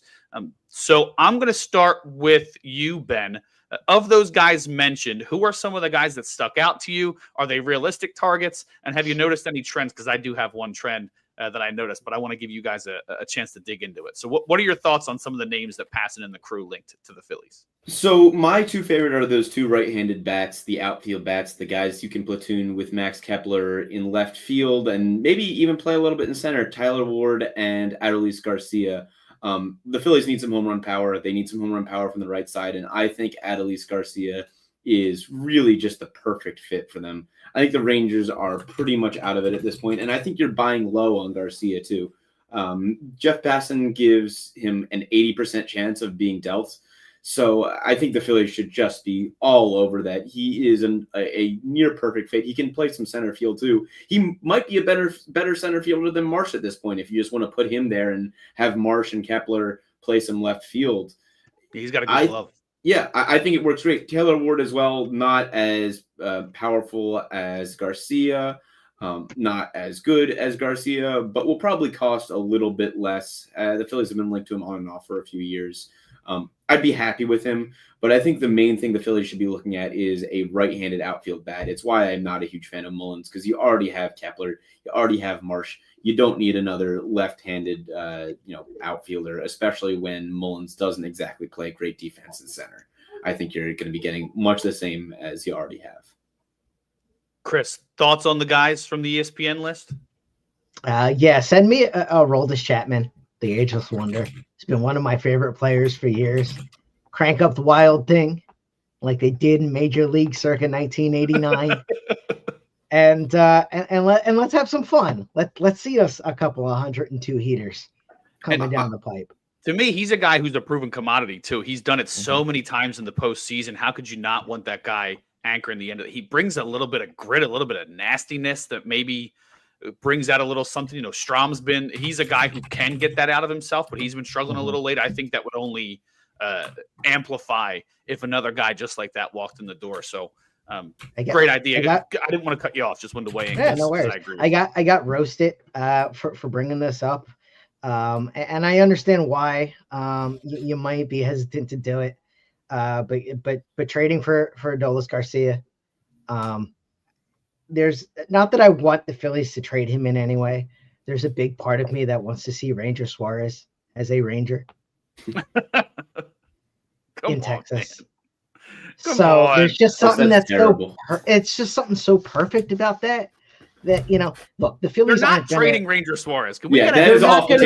So I'm going to start with you, Ben. Of those guys mentioned, who are some of the guys that stuck out to you? Are they realistic targets? And have you noticed any trends? Because I do have one trend that I noticed, but I want to give you guys a chance to dig into it. So what are your thoughts on some of the names that Passan and the crew linked to the Phillies? So my 2 favorite are those 2 right-handed bats, the outfield bats, the guys you can platoon with Max Kepler in left field and maybe even play a little bit in center, Tyler Ward and Adolis Garcia. The Phillies need some home run power. They need some home run power from the right side, and I think Adolis Garcia is really just the perfect fit for them. I think the Rangers are pretty much out of it at this point, and I think you're buying low on Garcia too. Jeff Passan gives him an 80% chance of being dealt. So I think the Phillies should just be all over that. He is a near perfect fit. He can play some center field too. He might be a better center fielder than Marsh at this point if you just want to put him there and have Marsh and Kepler play some left field. He's got a good glove. Yeah, I think it works great. Taylor Ward as well, not as powerful as Garcia, not as good as Garcia, but will probably cost a little bit less. The Phillies have been linked to him on and off for a few years. I'd be happy with him, but I think the main thing the Phillies should be looking at is a right-handed outfield bat. It's why I'm not a huge fan of Mullins, because you already have Kepler, you already have Marsh. You don't need another left-handed, outfielder, especially when Mullins doesn't exactly play great defense in center. I think you're going to be getting much the same as you already have. Chris, thoughts on the guys from the ESPN list? Yeah, send me a Aroldis Chapman, the ageless wonder. He's been one of my favorite players for years. Crank up the wild thing like they did in Major League circa 1989. and let's have some fun. Let's see us a couple 102 heaters coming down the pipe. To me, he's a guy who's a proven commodity too. He's done it so many times in the postseason. How could you not want that guy anchoring the end of it? He brings a little bit of grit, a little bit of nastiness that maybe brings out a little something. He's a guy who can get that out of himself, but he's been struggling a little late. I think that would only amplify if another guy just like that walked in the door. So great idea. I didn't want to cut you off. Just wanted to weigh in. Yeah, no worries. I got roasted for bringing this up. And I understand why you might be hesitant to do it. But trading for Adolis Garcia, there's not that I want the Phillies to trade him in any way. There's a big part of me that wants to see Ranger Suarez as a Ranger in Texas. So there's just something that's terrible. It's just something so perfect about that. Look, the Phillies are not trading Ranger Suarez. Can we that is awful.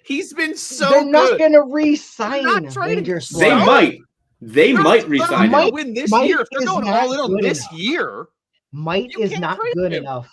He's been so they're good. not going to re-sign Ranger Suarez. They might re-sign him. Win this year. If they're going all in on this year, Might is not good enough.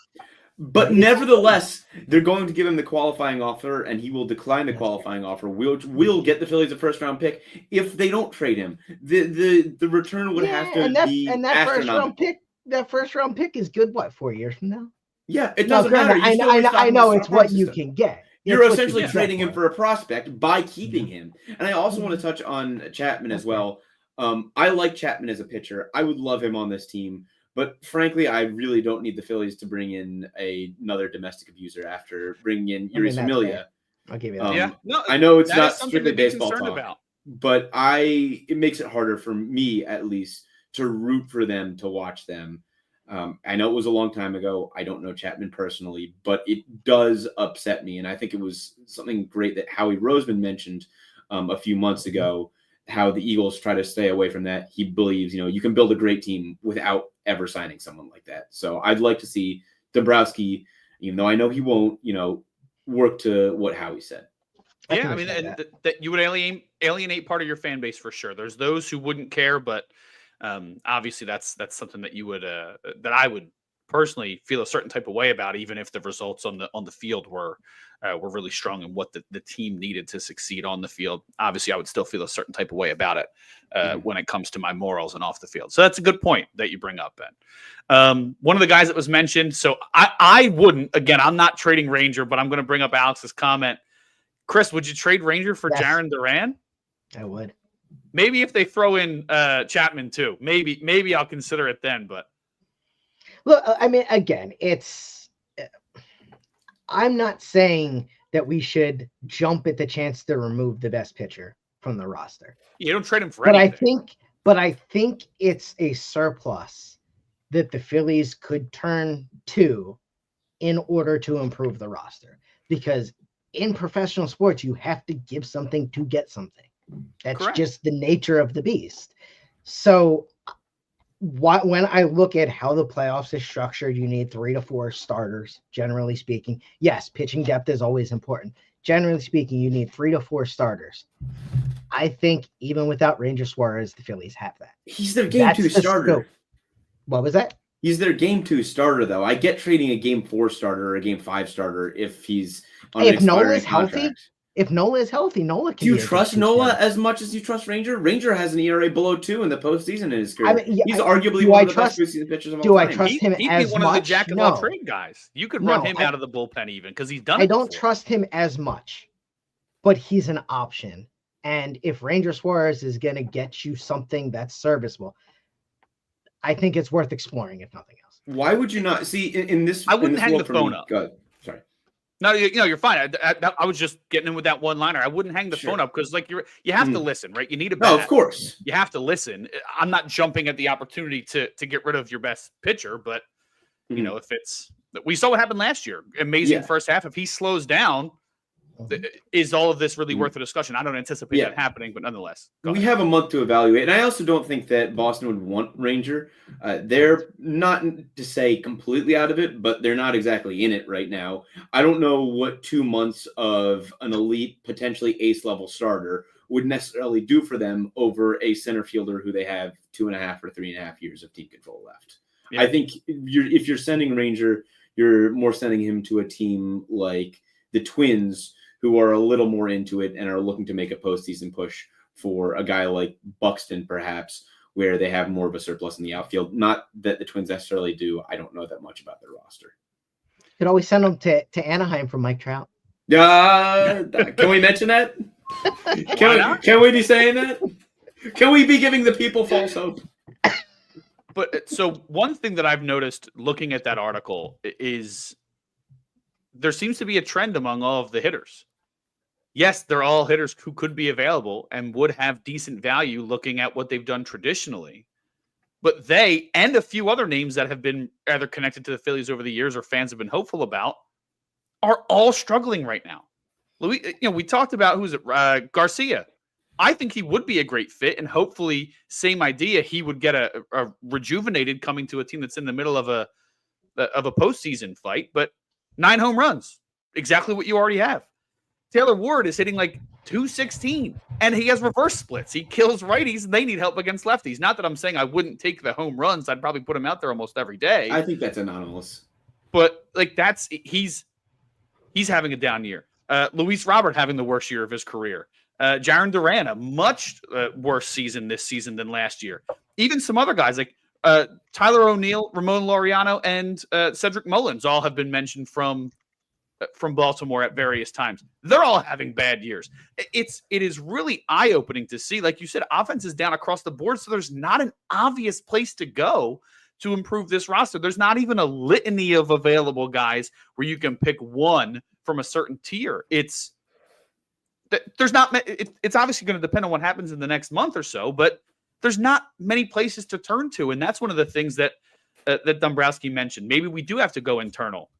But nevertheless, they're going to give him the qualifying offer, and he will decline the qualifying offer. We'll get the Phillies a first-round pick if they don't trade him. The return would have to be astronomical. That first-round pick is good. What, 4 years from now? Yeah, it doesn't matter. I know it's what you can get. You're essentially trading him for a prospect by keeping him. And I also want to touch on Chapman as well. I like Chapman as a pitcher. I would love him on this team. But frankly, I really don't need the Phillies to bring in another domestic abuser after bringing in Yuri Familia. I'll give you that. I know it's not strictly baseball talk, but it makes it harder for me, at least, to root for them, to watch them. I know it was a long time ago. I don't know Chapman personally, but it does upset me. And I think it was something great that Howie Roseman mentioned a few months ago, how the Eagles try to stay away from that. He believes, you can build a great team without ever signing someone like that. So I'd like to see Dombrowski, even though I know he won't, work to what Howie said. Yeah, I mean, that you would alienate part of your fan base for sure. There's those who wouldn't care, but obviously that's something that you would that I would personally feel a certain type of way about, even if the results on the field were really strong and what the team needed to succeed on the field. Obviously, I would still feel a certain type of way about it when it comes to my morals and off the field. So that's a good point that you bring up, Ben. One of the guys that was mentioned, so I wouldn't, again, I'm not trading Ranger, but I'm going to bring up Alex's comment. Chris, would you trade Ranger for Jarren Duran? I would. Maybe if they throw in Chapman too, maybe I'll consider it then, but. Look, I mean, again, I'm not saying that we should jump at the chance to remove the best pitcher from the roster. You don't trade him for anything. But I think it's a surplus that the Phillies could turn to in order to improve the roster. Because in professional sports, you have to give something to get something. That's correct. Just the nature of the beast. So when I look at how the playoffs is structured, you need 3 to 4 starters, generally speaking. Yes, pitching depth is always important. Generally speaking, you need 3 to 4 starters. I think even without Ranger Suarez, the Phillies have that. He's their game 2 starter. What was that? He's their game 2 starter, though. I get trading a game 4 starter or a game 5 starter if he's on an expiring contract. If Nola is healthy, Nola can. Do you be a trust good Nola pitcher. as much as you trust Ranger? Ranger has an ERA below 2 in the postseason in his career. I mean, yeah, He's arguably do one I of the trust- best postseason pitchers of all do I time. trust him He'd be as one of the much? jack of all No. trade guys. You could No, run him out of the bullpen even because he's done I it don't before. trust him as much, but he's an option. And if Ranger Suarez is going to get you something that's serviceable, I think it's worth exploring, if nothing else. Why would you not see in this? I wouldn't in this hang world the for phone me, up. Go ahead. Sorry. No, you're fine. I was just getting in with that one liner. I wouldn't hang the phone up because, like, you have to listen, right? You need a bat. No, of course. You have to listen. I'm not jumping at the opportunity to get rid of your best pitcher, but you know, if it's we saw what happened last year. Amazing first half. If he slows down, is all of this really worth a discussion? I don't anticipate that happening, but nonetheless, we have a month to evaluate, and I also don't think that Boston would want Ranger. They're not to say completely out of it, but they're not exactly in it right now. I don't know what 2 months of an elite, potentially ace level starter would necessarily do for them over a center fielder who they have 2.5 or 3.5 years of team control left. Yeah. I think if you're sending Ranger, you're more sending him to a team like the Twins, who are a little more into it and are looking to make a postseason push for a guy like Buxton, perhaps, where they have more of a surplus in the outfield. Not that the Twins necessarily do. I don't know that much about their roster. You could always send them to Anaheim for Mike Trout. Can we mention that? Can we be saying that? Can we be giving the people false hope? But so one thing that I've noticed looking at that article is there seems to be a trend among all of the hitters. Yes, they're all hitters who could be available and would have decent value looking at what they've done traditionally. But they and a few other names that have been either connected to the Phillies over the years or fans have been hopeful about are all struggling right now. We talked about Garcia. I think he would be a great fit, and hopefully, same idea, he would get a rejuvenated coming to a team that's in the middle of a postseason fight. But 9 home runs, exactly what you already have. Taylor Ward is hitting like 216, and he has reverse splits. He kills righties, and they need help against lefties. Not that I'm saying I wouldn't take the home runs. I'd probably put him out there almost every day. I think that's anomalous. But like he's having a down year. Luis Robert having the worst year of his career. Jarren Duran, a much worse season this season than last year. Even some other guys like Tyler O'Neill, Ramon Laureano, and Cedric Mullins all have been mentioned from Baltimore at various times. They're all having bad years. It is really eye-opening to see. Like you said, offense is down across the board, so there's not an obvious place to go to improve this roster. There's not even a litany of available guys where you can pick one from a certain tier. It's obviously going to depend on what happens in the next month or so, but there's not many places to turn to, and that's one of the things that Dombrowski mentioned. Maybe we do have to go internal.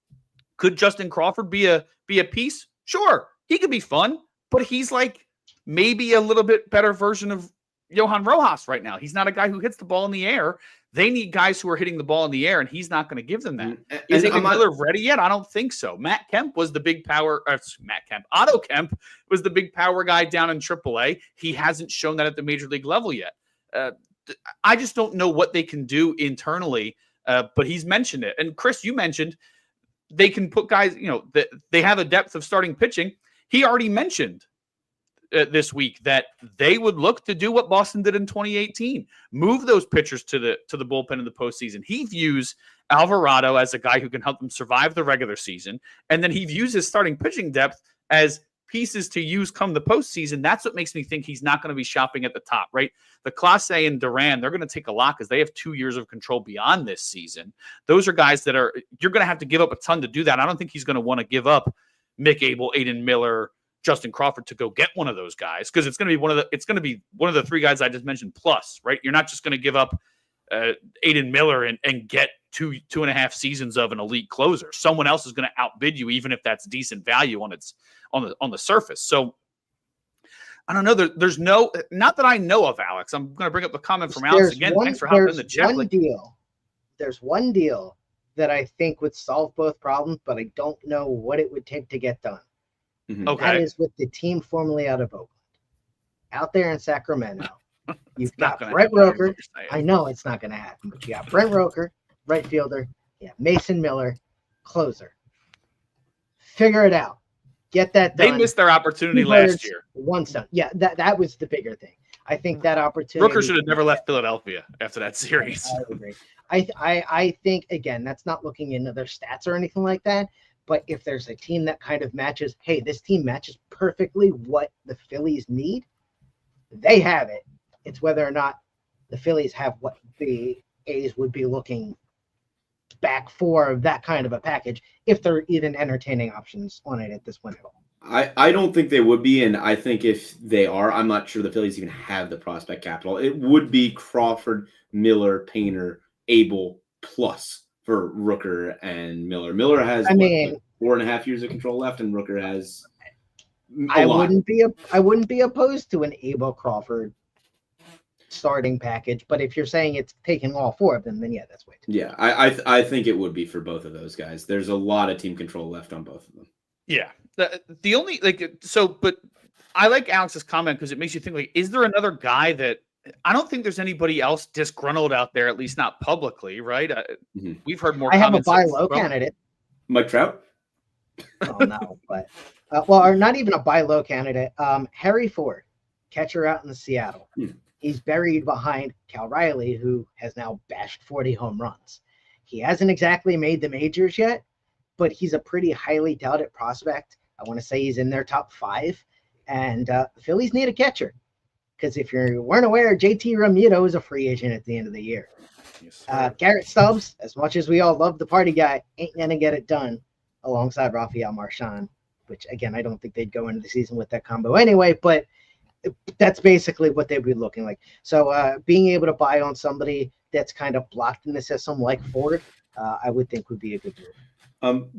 Could Justin Crawford be a piece? Sure, he could be fun, but he's like maybe a little bit better version of Johan Rojas right now. He's not a guy who hits the ball in the air. They need guys who are hitting the ball in the air, and he's not going to give them that. Is Evan Miller ready yet? I don't think so. Matt Kemp was the big power. Otto Kemp was the big power guy down in AAA. He hasn't shown that at the major league level yet. I just don't know what they can do internally, but he's mentioned it. And Chris, you mentioned they can put guys, they have a depth of starting pitching. He already mentioned this week that they would look to do what Boston did in 2018, move those pitchers to the bullpen in the postseason. He views Alvarado as a guy who can help them survive the regular season, and then he views his starting pitching depth as pieces to use come the postseason. That's what makes me think he's not going to be shopping at the top, right? The Clase and Duran, they're going to take a lot because they have 2 years of control beyond this season. Those are guys that you're going to have to give up a ton to do that. I don't think he's going to want to give up Mick Abel, Aiden Miller, Justin Crawford to go get one of those guys, because it's going to be one of the 3 guys I just mentioned plus, right? You're not just going to give up Aiden Miller and get 2.5 seasons of an elite closer. Someone else is going to outbid you, even if that's decent value on the surface. So I don't know. There's not that I know of, Alex. I'm going to bring up the comment from Alex again. Thanks for hopping in the chat. There's one deal that I think would solve both problems, but I don't know what it would take to get done. Mm-hmm. Okay. That is with the team formerly out of Oakland. Out there in Sacramento, you've got Brent Roker. I know it's not going to happen, but you got Brent Roker, right fielder. Yeah, Mason Miller, closer. Figure it out. Get that They done. missed their opportunity Two last birds, year. one stone. Yeah, that was the bigger thing. I think that opportunity. Rooker should have never left Philadelphia after that series. I agree. I think, again, that's not looking into their stats or anything like that. But if there's a team that kind of matches, hey, this team matches perfectly what the Phillies need, they have it. It's whether or not the Phillies have what the A's would be looking back for that kind of a package, if they're even entertaining options on it at this point at all. I don't think they would be, and I think if they are, I'm not sure the Phillies even have the prospect capital. It would be Crawford, Miller, Painter, Abel plus for Rooker and Miller. Miller has I mean, 4.5 years of control left, and Rooker has I wouldn't be opposed to an Abel Crawford starting package, but if you're saying it's taking all four of them, then yeah, that's way too much. Yeah, I think it would be for both of those guys. There's a lot of team control left on both of them. Yeah. The only but I like Alex's comment because it makes you think, like, is there another guy that I don't think there's anybody else disgruntled out there, at least not publicly, right? We've heard more. I have a comments buy low candidate. Mike Trout? Oh no, but or not even a buy low candidate. Harry Ford, catcher out in Seattle. He's buried behind Cal Riley, who has now bashed 40 home runs. He hasn't exactly made the majors yet, but he's a pretty highly touted prospect. I want to say he's in their top 5. And the Phillies need a catcher. Because if you weren't aware, JT Realmuto is a free agent at the end of the year. Yes, Garrett Stubbs, as much as we all love the party guy, ain't going to get it done alongside Rafael Marchand, which, again, I don't think they'd go into the season with that combo anyway, but that's basically what they'd be looking like. So being able to buy on somebody that's kind of blocked in the system like Ford, I would think would be a good move.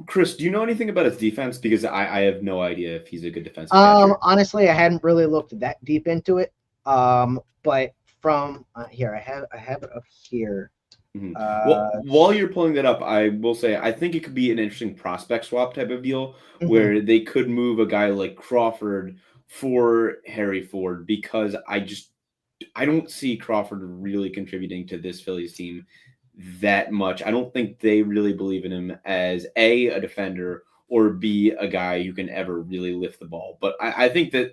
Chris, do you know anything about his defense? Because I have no idea if he's a good defensive catcher. Honestly, I hadn't really looked that deep into it. But from here, I have it up here. Well, while you're pulling that up, I will say I think it could be an interesting prospect swap type of deal where they could move a guy like Crawford for Harry Ford, because I don't see Crawford really contributing to this Phillies team that much. I don't think they really believe in him as a defender, or B, a guy who can ever really lift the ball. But I think that,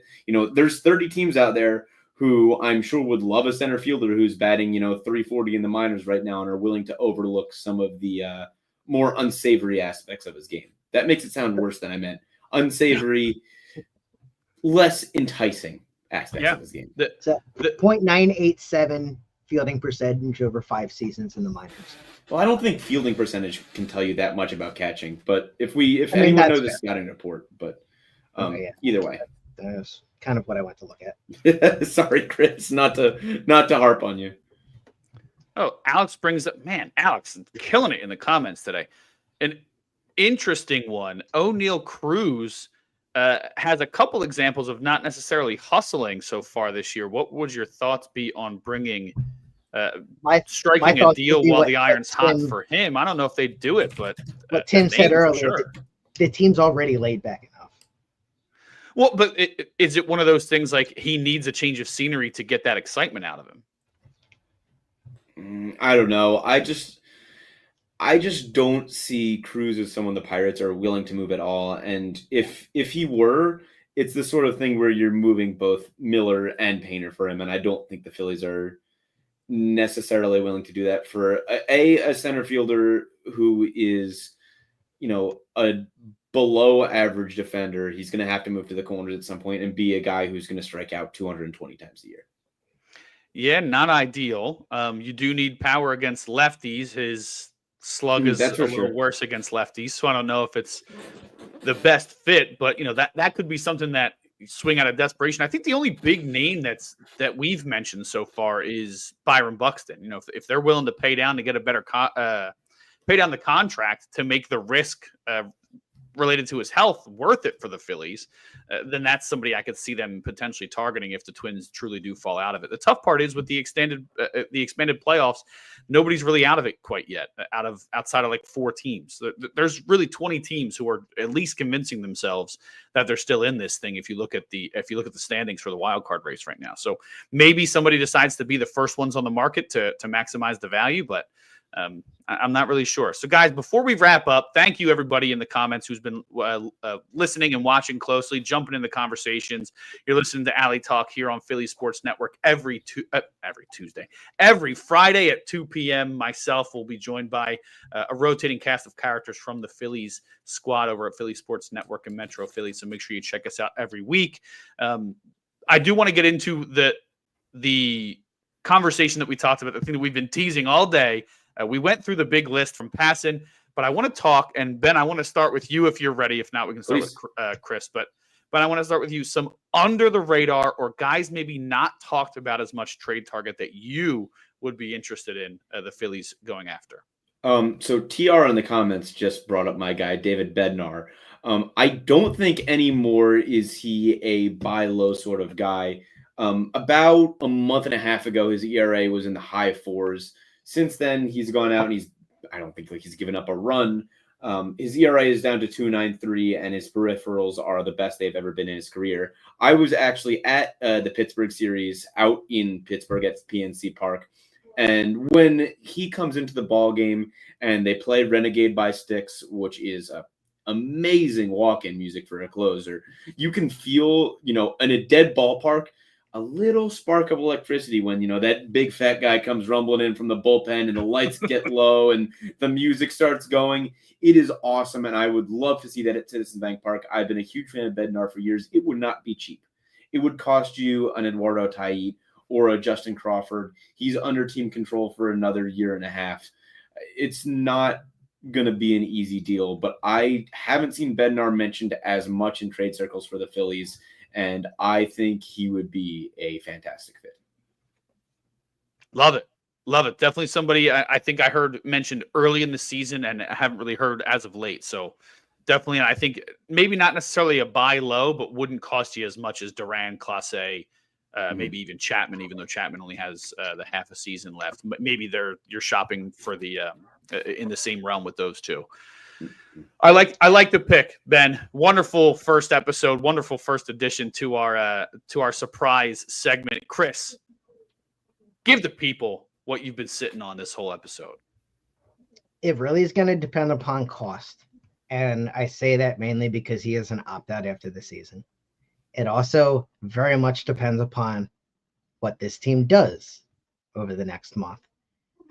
there's 30 teams out there who I'm sure would love a center fielder who's batting, 340 in the minors right now and are willing to overlook some of the more unsavory aspects of his game. That makes it sound worse than I meant. Unsavory, less enticing aspects of his game. So 0.987 fielding percentage over 5 seasons in the minors. Well, I don't think fielding percentage can tell you that much about catching, but if anyone knows the scouting report, but either way. That's kind of what I went to look at. Sorry, Chris, not to harp on you. Oh, Alex brings up, Alex killing it in the comments today. An interesting one. O'Neal Cruz has a couple examples of not necessarily hustling so far this year. What would your thoughts be on bringing striking a deal while the iron's hot for him? I don't know if they'd do it, but what Tim said earlier, the team's already laid back enough. Well, but is it one of those things like he needs a change of scenery to get that excitement out of him? I don't know. I just don't see Cruz as someone the Pirates are willing to move at all. And if he were, it's the sort of thing where you're moving both Miller and Painter for him. And I don't think the Phillies are necessarily willing to do that for a center fielder who is, a below average defender. He's going to have to move to the corners at some point, and be a guy who's going to strike out 220 times a year. Yeah, not ideal. You do need power against lefties. His slug is a little worse against lefties, so I don't know if it's the best fit, but that could be something that you swing out of desperation. I think the only big name that we've mentioned so far is Byron Buxton. If they're willing to pay down to get a better pay down the contract to make the risk related to his health worth it for the Phillies, then that's somebody I could see them potentially targeting if the Twins truly do fall out of it. The tough part is with the expanded playoffs, nobody's really out of it quite yet. Outside of like 4 teams, there's really 20 teams who are at least convincing themselves that they're still in this thing. If you look at the standings for the wild card race right now, so maybe somebody decides to be the first ones on the market to maximize the value, but I'm not really sure. So, guys, before we wrap up, thank you everybody in the comments who's been listening and watching closely, jumping in the conversations. You're listening to Alley Talk here on Philly Sports Network every Tuesday, every Friday at 2 p.m. Myself will be joined by a rotating cast of characters from the Phillies squad over at Philly Sports Network and Metro Philly. So make sure you check us out every week. I do want to get into the conversation that we talked about, the thing that we've been teasing all day. We went through the big list from Passan, but I want to talk, and Ben, I want to start with you if you're ready. If not, we can start with Chris. But I want to start with you. Some under the radar or guys maybe not talked about as much trade target that you would be interested in the Phillies going after. So TR in the comments just brought up my guy, David Bednar. I don't think anymore is he a buy low sort of guy. About a month and a half ago, his ERA was in the high fours. Since then, he's gone out and I don't think he's given up a run. His ERA is down to 2.93, and his peripherals are the best they've ever been in his career. I was actually at the Pittsburgh series out in Pittsburgh at PNC Park. And when he comes into the ball game and they play Renegade by Styx, which is amazing walk-in music for a closer, you can feel, in a dead ballpark, a little spark of electricity when, that big fat guy comes rumbling in from the bullpen and the lights get low and the music starts going. It is awesome, and I would love to see that at Citizens Bank Park. I've been a huge fan of Bednar for years. It would not be cheap. It would cost you an Eduardo Taiit or a Justin Crawford. He's under team control for another year and a half. It's not going to be an easy deal, but I haven't seen Bednar mentioned as much in trade circles for the Phillies, and I think he would be a fantastic fit. Love it. Love it. Definitely somebody I think I heard mentioned early in the season and I haven't really heard as of late. So definitely, I think maybe not necessarily a buy low, but wouldn't cost you as much as Duran, Clase, maybe even Chapman, even though Chapman only has the half a season left. But maybe you're shopping for the in the same realm with those two. I like the pick, Ben. Wonderful first episode, wonderful first addition to our surprise segment. Chris, give the people what you've been sitting on this whole episode. It really is going to depend upon cost, and I say that mainly because he is an opt-out after the season. It also very much depends upon what this team does over the next month,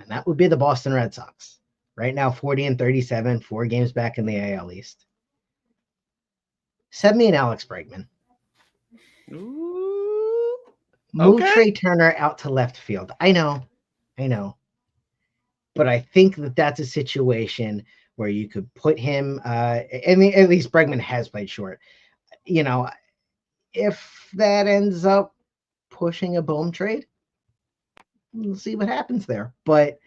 and that would be the Boston Red Sox. Right now, 40-37, 4 games back in the AL East. Send me an Alex Bregman. Ooh, Move Trey Turner out to left field. I know. But I think that's a situation where you could put him, at least Bregman has played short. If that ends up pushing a Bohm trade, we'll see what happens there. But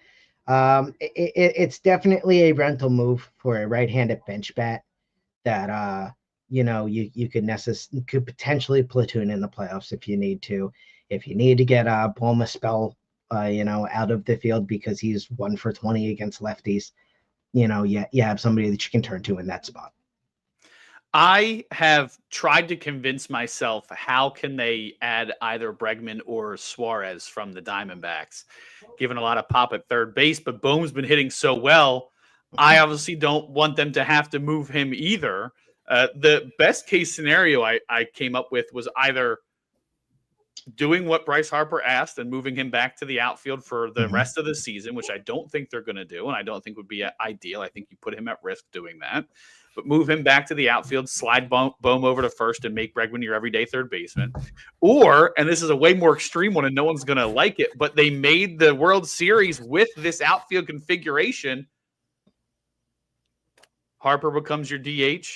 it's definitely a rental move for a right-handed bench bat that you could potentially platoon in the playoffs if you need to. If you need to get Bohm a spell, out of the field because he's 1 for 20 against lefties, you have somebody that you can turn to in that spot. I have tried to convince myself how can they add either Bregman or Suarez from the Diamondbacks, given a lot of pop at third base, but Bohm's been hitting so well. I obviously don't want them to have to move him either. The best case scenario I came up with was either doing what Bryce Harper asked and moving him back to the outfield for the rest of the season, which I don't think they're going to do, and I don't think would be ideal. I think you put him at risk doing that. But move him back to the outfield, slide Bohm over to first, and make Bregman your everyday third baseman. Or, and this is a way more extreme one, and no one's going to like it, but they made the World Series with this outfield configuration. Harper becomes your DH.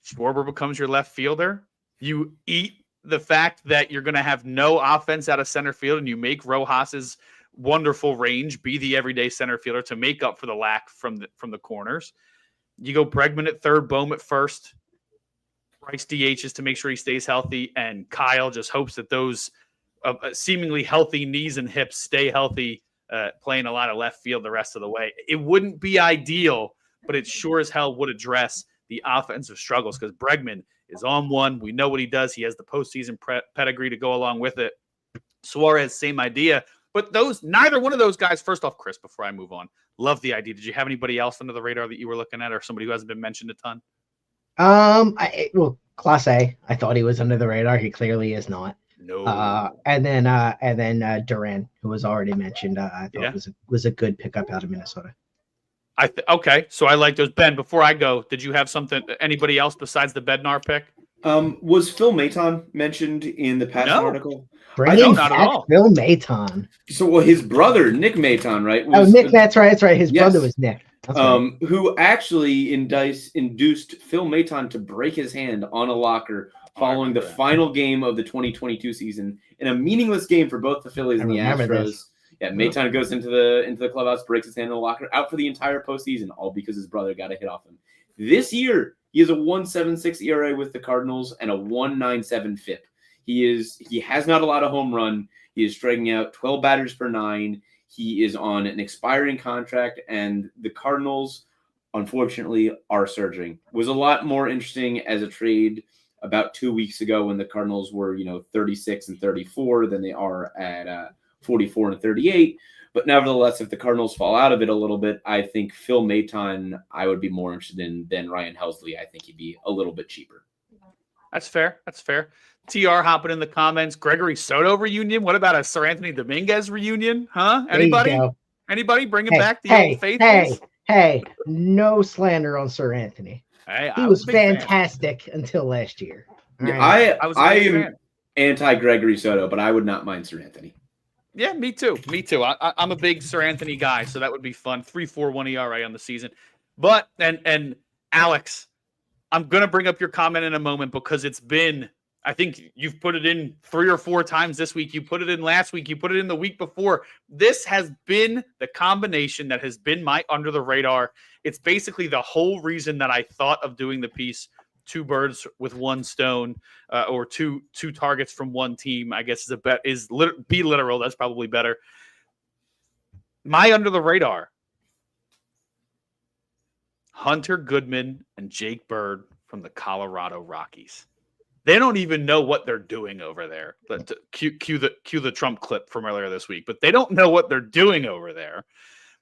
Schwarber becomes your left fielder. You eat the fact that you're going to have no offense out of center field, and you make Rojas's wonderful range be the everyday center fielder to make up for the lack from the corners. You go Bregman at third, Bohm at first, Bryce DHs to make sure he stays healthy, and Kyle just hopes that those seemingly healthy knees and hips stay healthy, playing a lot of left field the rest of the way. It wouldn't be ideal, but it sure as hell would address the offensive struggles because Bregman is on one. We know what he does. He has the postseason pedigree to go along with it. Suarez, same idea. But neither one of those guys, first off, Chris, before I move on, Love the idea. Did you have anybody else under the radar that you were looking at, or somebody who hasn't been mentioned a ton? Class A. I thought he was under the radar. He clearly is not. No. And then Duran, who was already mentioned. I thought was a good pickup out of Minnesota. Okay, so I like those. Ben, before I go, did you have something? Anybody else besides the Bednar pick? Was Phil Maton mentioned in the past article? Bringing back Phil Maton. So, his brother Nick Maton, right? Nick. That's right. That's right. His brother was Nick. Right. Who actually induced Phil Maton to break his hand on a locker following the final game of the 2022 season in a meaningless game for both the Phillies and the Astros. This. Yeah, Maton goes into the clubhouse, breaks his hand in the locker, out for the entire postseason, all because his brother got a hit off him. This year, he has a 1.76 ERA with the Cardinals and a 1.97 FIP. He has not a lot of home run. He is striking out 12 batters per 9. He is on an expiring contract, and the Cardinals, unfortunately, are surging. It was a lot more interesting as a trade about 2 weeks ago when the Cardinals were, 36 and 34 than they are at 44 and 38. But nevertheless, if the Cardinals fall out of it a little bit, I think Phil Maton I would be more interested in than Ryan Helsley. I think he'd be a little bit cheaper. That's fair. TR hopping in the comments. Gregory Soto reunion. What about a Sir Anthony Dominguez reunion? Huh? Anybody? Anybody bringing back the old faithfuls? Hey, no slander on Sir Anthony. He was fantastic until last year. Right. I am anti Gregory Soto, but I would not mind Sir Anthony. Yeah, me too. I'm a big Sir Anthony guy, so that would be fun. 3.41 ERA on the season. But and Alex, I'm gonna bring up your comment in a moment because it's been, I think you've put it in 3 or 4 times this week. You put it in last week. You put it in the week before. This has been the combination that has been my under the radar. It's basically the whole reason that I thought of doing the piece. 2 birds with 1 stone, or two targets from one team, I guess be literal. That's probably better. My under the radar, Hunter Goodman and Jake Bird from the Colorado Rockies. They don't even know what they're doing over there. Cue the Trump clip from earlier this week, but they don't know what they're doing over there.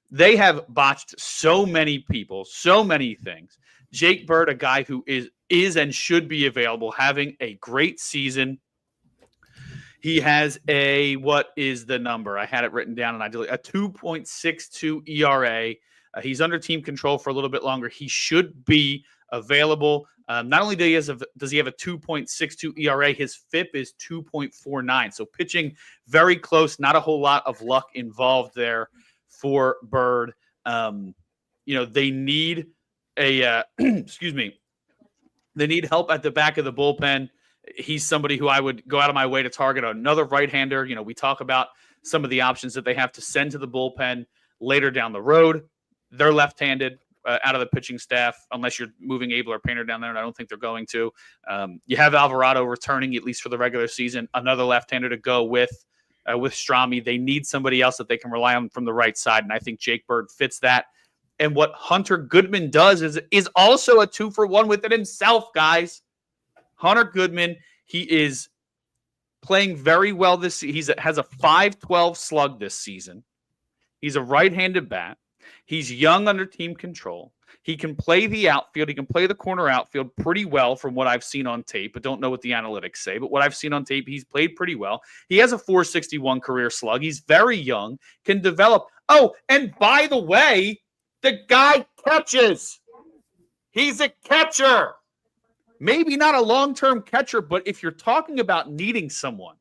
They have botched so many people, so many things. Jake Bird, a guy who is and should be available, having a great season. He has what is the number? I had it written down and I deleted a 2.62 ERA. He's under team control for a little bit longer. He should be available. Not only does he have a 2.62 ERA, his FIP is 2.49. So pitching very close, not a whole lot of luck involved there for Bird. They need they need help at the back of the bullpen. He's somebody who I would go out of my way to target. Another right-hander. We talk about some of the options that they have to send to the bullpen later down the road. They're left-handed out of the pitching staff, unless you're moving Abel or Painter down there, and I don't think they're going to. You have Alvarado returning, at least for the regular season, another left-hander to go with Strami. They need somebody else that they can rely on from the right side, and I think Jake Bird fits that. And what Hunter Goodman does is also a 2-for-1 within himself, guys. Hunter Goodman, he is playing very well this season. He has a 5.12 slug this season. He's a right-handed bat. He's young under team control. He can play the outfield. He can play the corner outfield pretty well from what I've seen on tape, but don't know what the analytics say. But what I've seen on tape, he's played pretty well. He has a 4.61 career slug. He's very young, can develop. Oh, and by the way, the guy catches. He's a catcher. Maybe not a long-term catcher, but if you're talking about needing someone,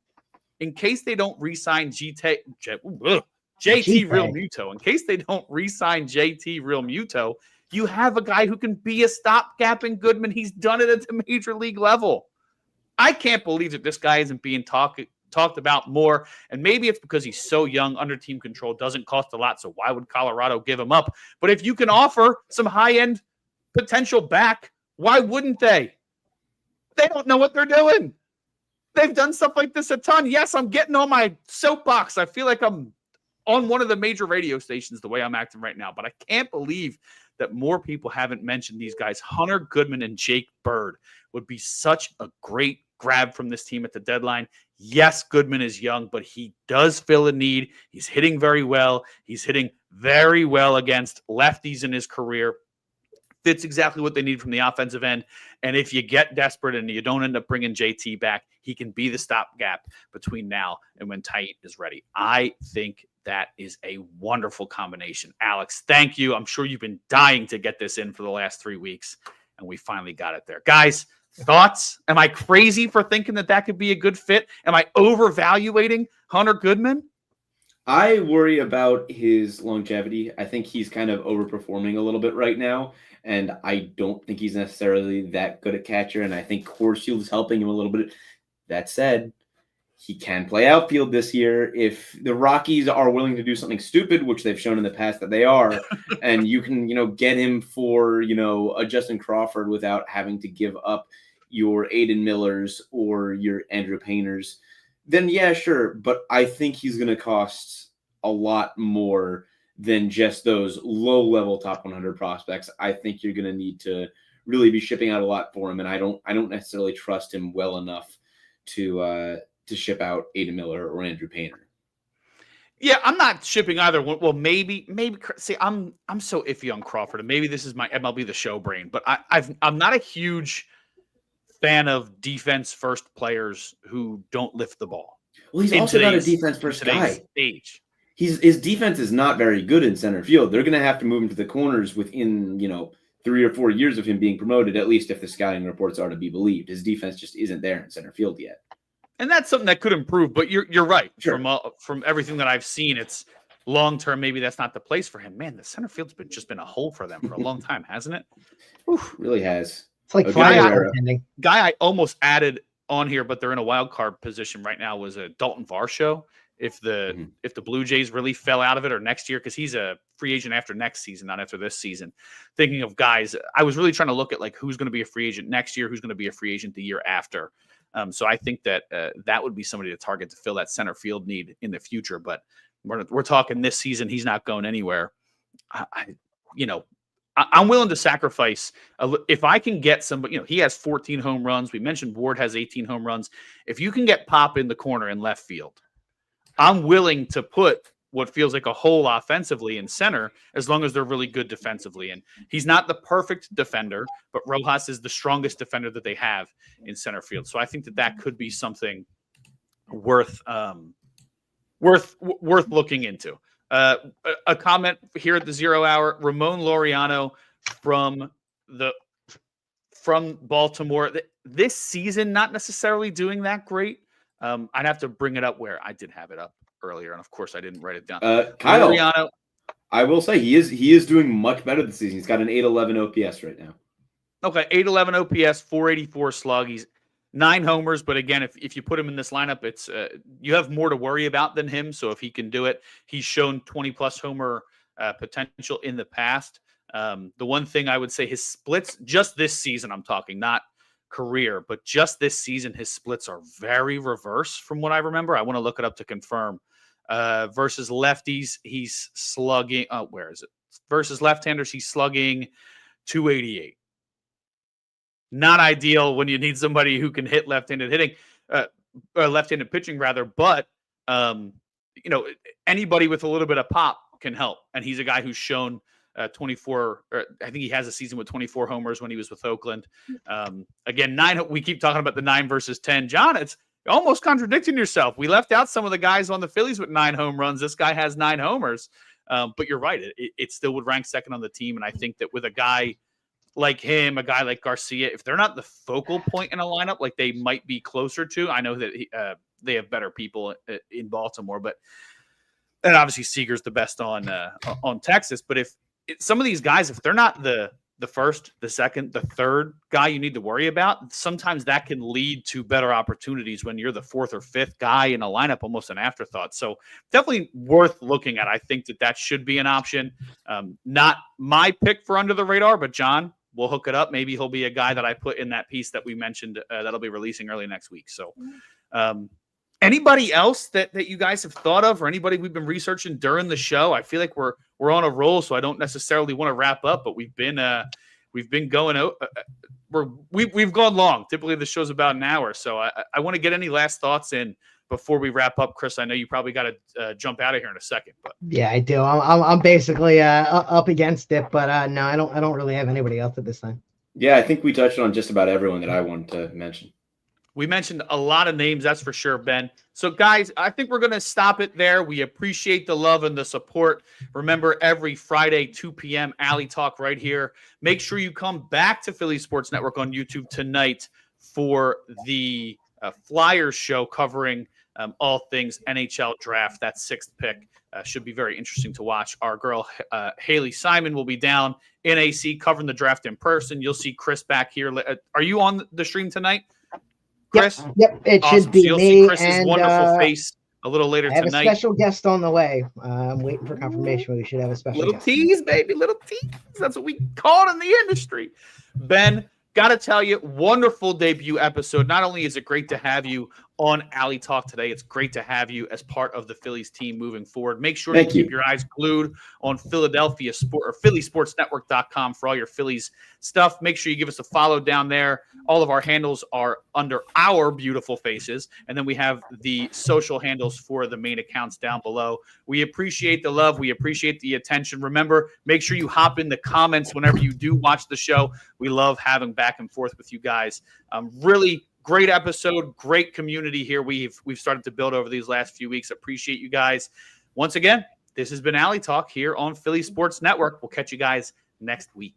in case they don't re-sign JT Realmuto, in case they don't re-sign JT Realmuto, you have a guy who can be a stopgap in Goodman. He's done it at the major league level. I can't believe that this guy isn't being talked about more, and maybe it's because he's so young, under team control, doesn't cost a lot, so why would Colorado give him up? But if you can offer some high-end potential back, why wouldn't they? They don't know what they're doing. They've done stuff like this a ton. Yes, I'm getting on my soapbox. I feel like I'm on one of the major radio stations the way I'm acting right now, but I can't believe that more people haven't mentioned these guys. Hunter Goodman and Jake Bird would be such a great grab from this team at the deadline. Yes, Goodman is young, but he does fill a need. He's hitting very well. He's hitting very well against lefties in his career. Fits exactly what they need from the offensive end. And if you get desperate and you don't end up bringing JT back, he can be the stopgap between now and when Tait is ready. I think that is a wonderful combination. Alex, thank you. I'm sure you've been dying to get this in for the last 3 weeks, and we finally got it there. Guys, thoughts? Am I crazy for thinking that that could be a good fit? Am I overvaluating Hunter Goodman? I worry about his longevity. I think he's kind of overperforming a little bit right now, and I don't think he's necessarily that good at catcher, and I think Horsfield is helping him a little bit. That said, he can play outfield this year. If the Rockies are willing to do something stupid, which they've shown in the past that they are, and you can, get him for, a Justin Crawford without having to give up your Aiden Millers or your Andrew Painters, then yeah, sure. But I think he's going to cost a lot more than just those low-level top 100 prospects. I think you're going to need to really be shipping out a lot for him, and I don't necessarily trust him well enough to ship out Aiden Miller or Andrew Painter. Yeah, I'm not shipping either. Well, maybe. See, I'm so iffy on Crawford, and maybe this is my MLB The Show brain, but I'm not a huge fan of defense first players who don't lift the ball. Well, he's also not a defense first guy. Stage. His defense is not very good in center field. They're going to have to move him to the corners within 3 or 4 years of him being promoted, at least if the scouting reports are to be believed. His defense just isn't there in center field yet. And that's something that could improve, but you're right. Sure. From everything that I've seen, it's long term. Maybe that's not the place for him. Man, the center field's just been a hole for them for a long time, hasn't it? Oof, really has. It's like guy I almost added on here, but they're in a wild card position right now. Was a Dalton Varsho. If the Blue Jays really fell out of it, or next year, because he's a free agent after next season, not after this season. Thinking of guys, I was really trying to look at like who's going to be a free agent next year, who's going to be a free agent the year after. So I think that that would be somebody to target to fill that center field need in the future. But we're talking this season, he's not going anywhere. I'm willing to sacrifice if I can get somebody. He has 14 home runs. We mentioned Ward has 18 home runs. If you can get Pop in the corner in left field, I'm willing to put what feels like a hole offensively in center, as long as they're really good defensively. And he's not the perfect defender, but Rojas is the strongest defender that they have in center field. So I think that could be something worth looking into. A comment here at the 0 hour, Ramon Laureano from Baltimore. This season, not necessarily doing that great. I'd have to bring it up where I did have it up earlier, and of course I didn't write it down. Kyle, Laureano, I will say he is doing much better this season. He's got an 811 OPS right now. Okay, 811 OPS, 484 slug. He's 9 homers, but again, if you put him in this lineup, it's you have more to worry about than him. So if he can do it, he's shown 20-plus homer potential in the past. The one thing I would say, his splits just this season, I'm talking, not career, but just this season, his splits are very reverse from what I remember. I want to look it up to confirm. Versus lefties, he's slugging. Where is it? Versus left-handers, he's slugging 288. Not ideal when you need somebody who can hit left-handed hitting, or left-handed pitching rather. But anybody with a little bit of pop can help, and he's a guy who's shown 24. Or I think he has a season with 24 homers when he was with Oakland. Again, 9. We keep talking about the 9 versus 10. John, it's almost contradicting yourself. We left out some of the guys on the Phillies with 9 home runs. This guy has 9 homers. But you're right. It still would rank second on the team. And I think that with a guy like him, a guy like Garcia, if they're not the focal point in a lineup, like they might be closer to, I know that they have better people in Baltimore, and obviously Seager's the best on Texas. But if some of these guys, if they're not the first, the second, the third guy you need to worry about, sometimes that can lead to better opportunities when you're the 4th or 5th guy in a lineup, almost an afterthought. So definitely worth looking at. I think that should be an option. Not my pick for under the radar, but John, we'll hook it up. Maybe he'll be a guy that I put in that piece that we mentioned that'll be releasing early next week. So anybody else that you guys have thought of, or anybody we've been researching during the show? I feel like we're on a roll, so I don't necessarily want to wrap up, but we've been we've been going out. We've gone long. Typically, the show's about an hour. So I want to get any last thoughts in before we wrap up. Chris, I know you probably got to jump out of here in a second. But yeah, I do. I'm basically up against it, but no, I don't really have anybody else at this time. Yeah, I think we touched on just about everyone that I wanted to mention. We mentioned a lot of names, that's for sure, Ben. So, guys, I think we're going to stop it there. We appreciate the love and the support. Remember, every Friday, 2 p.m., Alley Talk right here. Make sure you come back to Philly Sports Network on YouTube tonight for the Flyers show covering all things NHL draft. That 6th pick should be very interesting to watch. Our girl, Haley Simon, will be down in AC covering the draft in person. You'll see Chris back here. Are you on the stream tonight, Chris? Yep, it awesome. should be so you'll me. see Chris's wonderful face a little later I have tonight. a special guest on the way. I'm waiting for confirmation. We should have a special little guest. tease, baby, little tease. That's what we call it in the industry. Ben, got to tell you, wonderful debut episode. Not only is it great to have you on Alley Talk today, it's great to have you as part of the Phillies team moving forward. Make sure to keep your eyes glued on Philadelphia Sport or PhillySportsNetwork.com for all your Phillies stuff. Make sure you give us a follow down there. All of our handles are under our beautiful faces, and then we have the social handles for the main accounts down below. We appreciate the love. We appreciate the attention. Remember, make sure you hop in the comments whenever you do watch the show. We love having back and forth with you guys. Really great episode, great community here we've started to build over these last few weeks. Appreciate you guys. Once again, this has been Alley Talk here on Philly Sports Network. We'll catch you guys next week.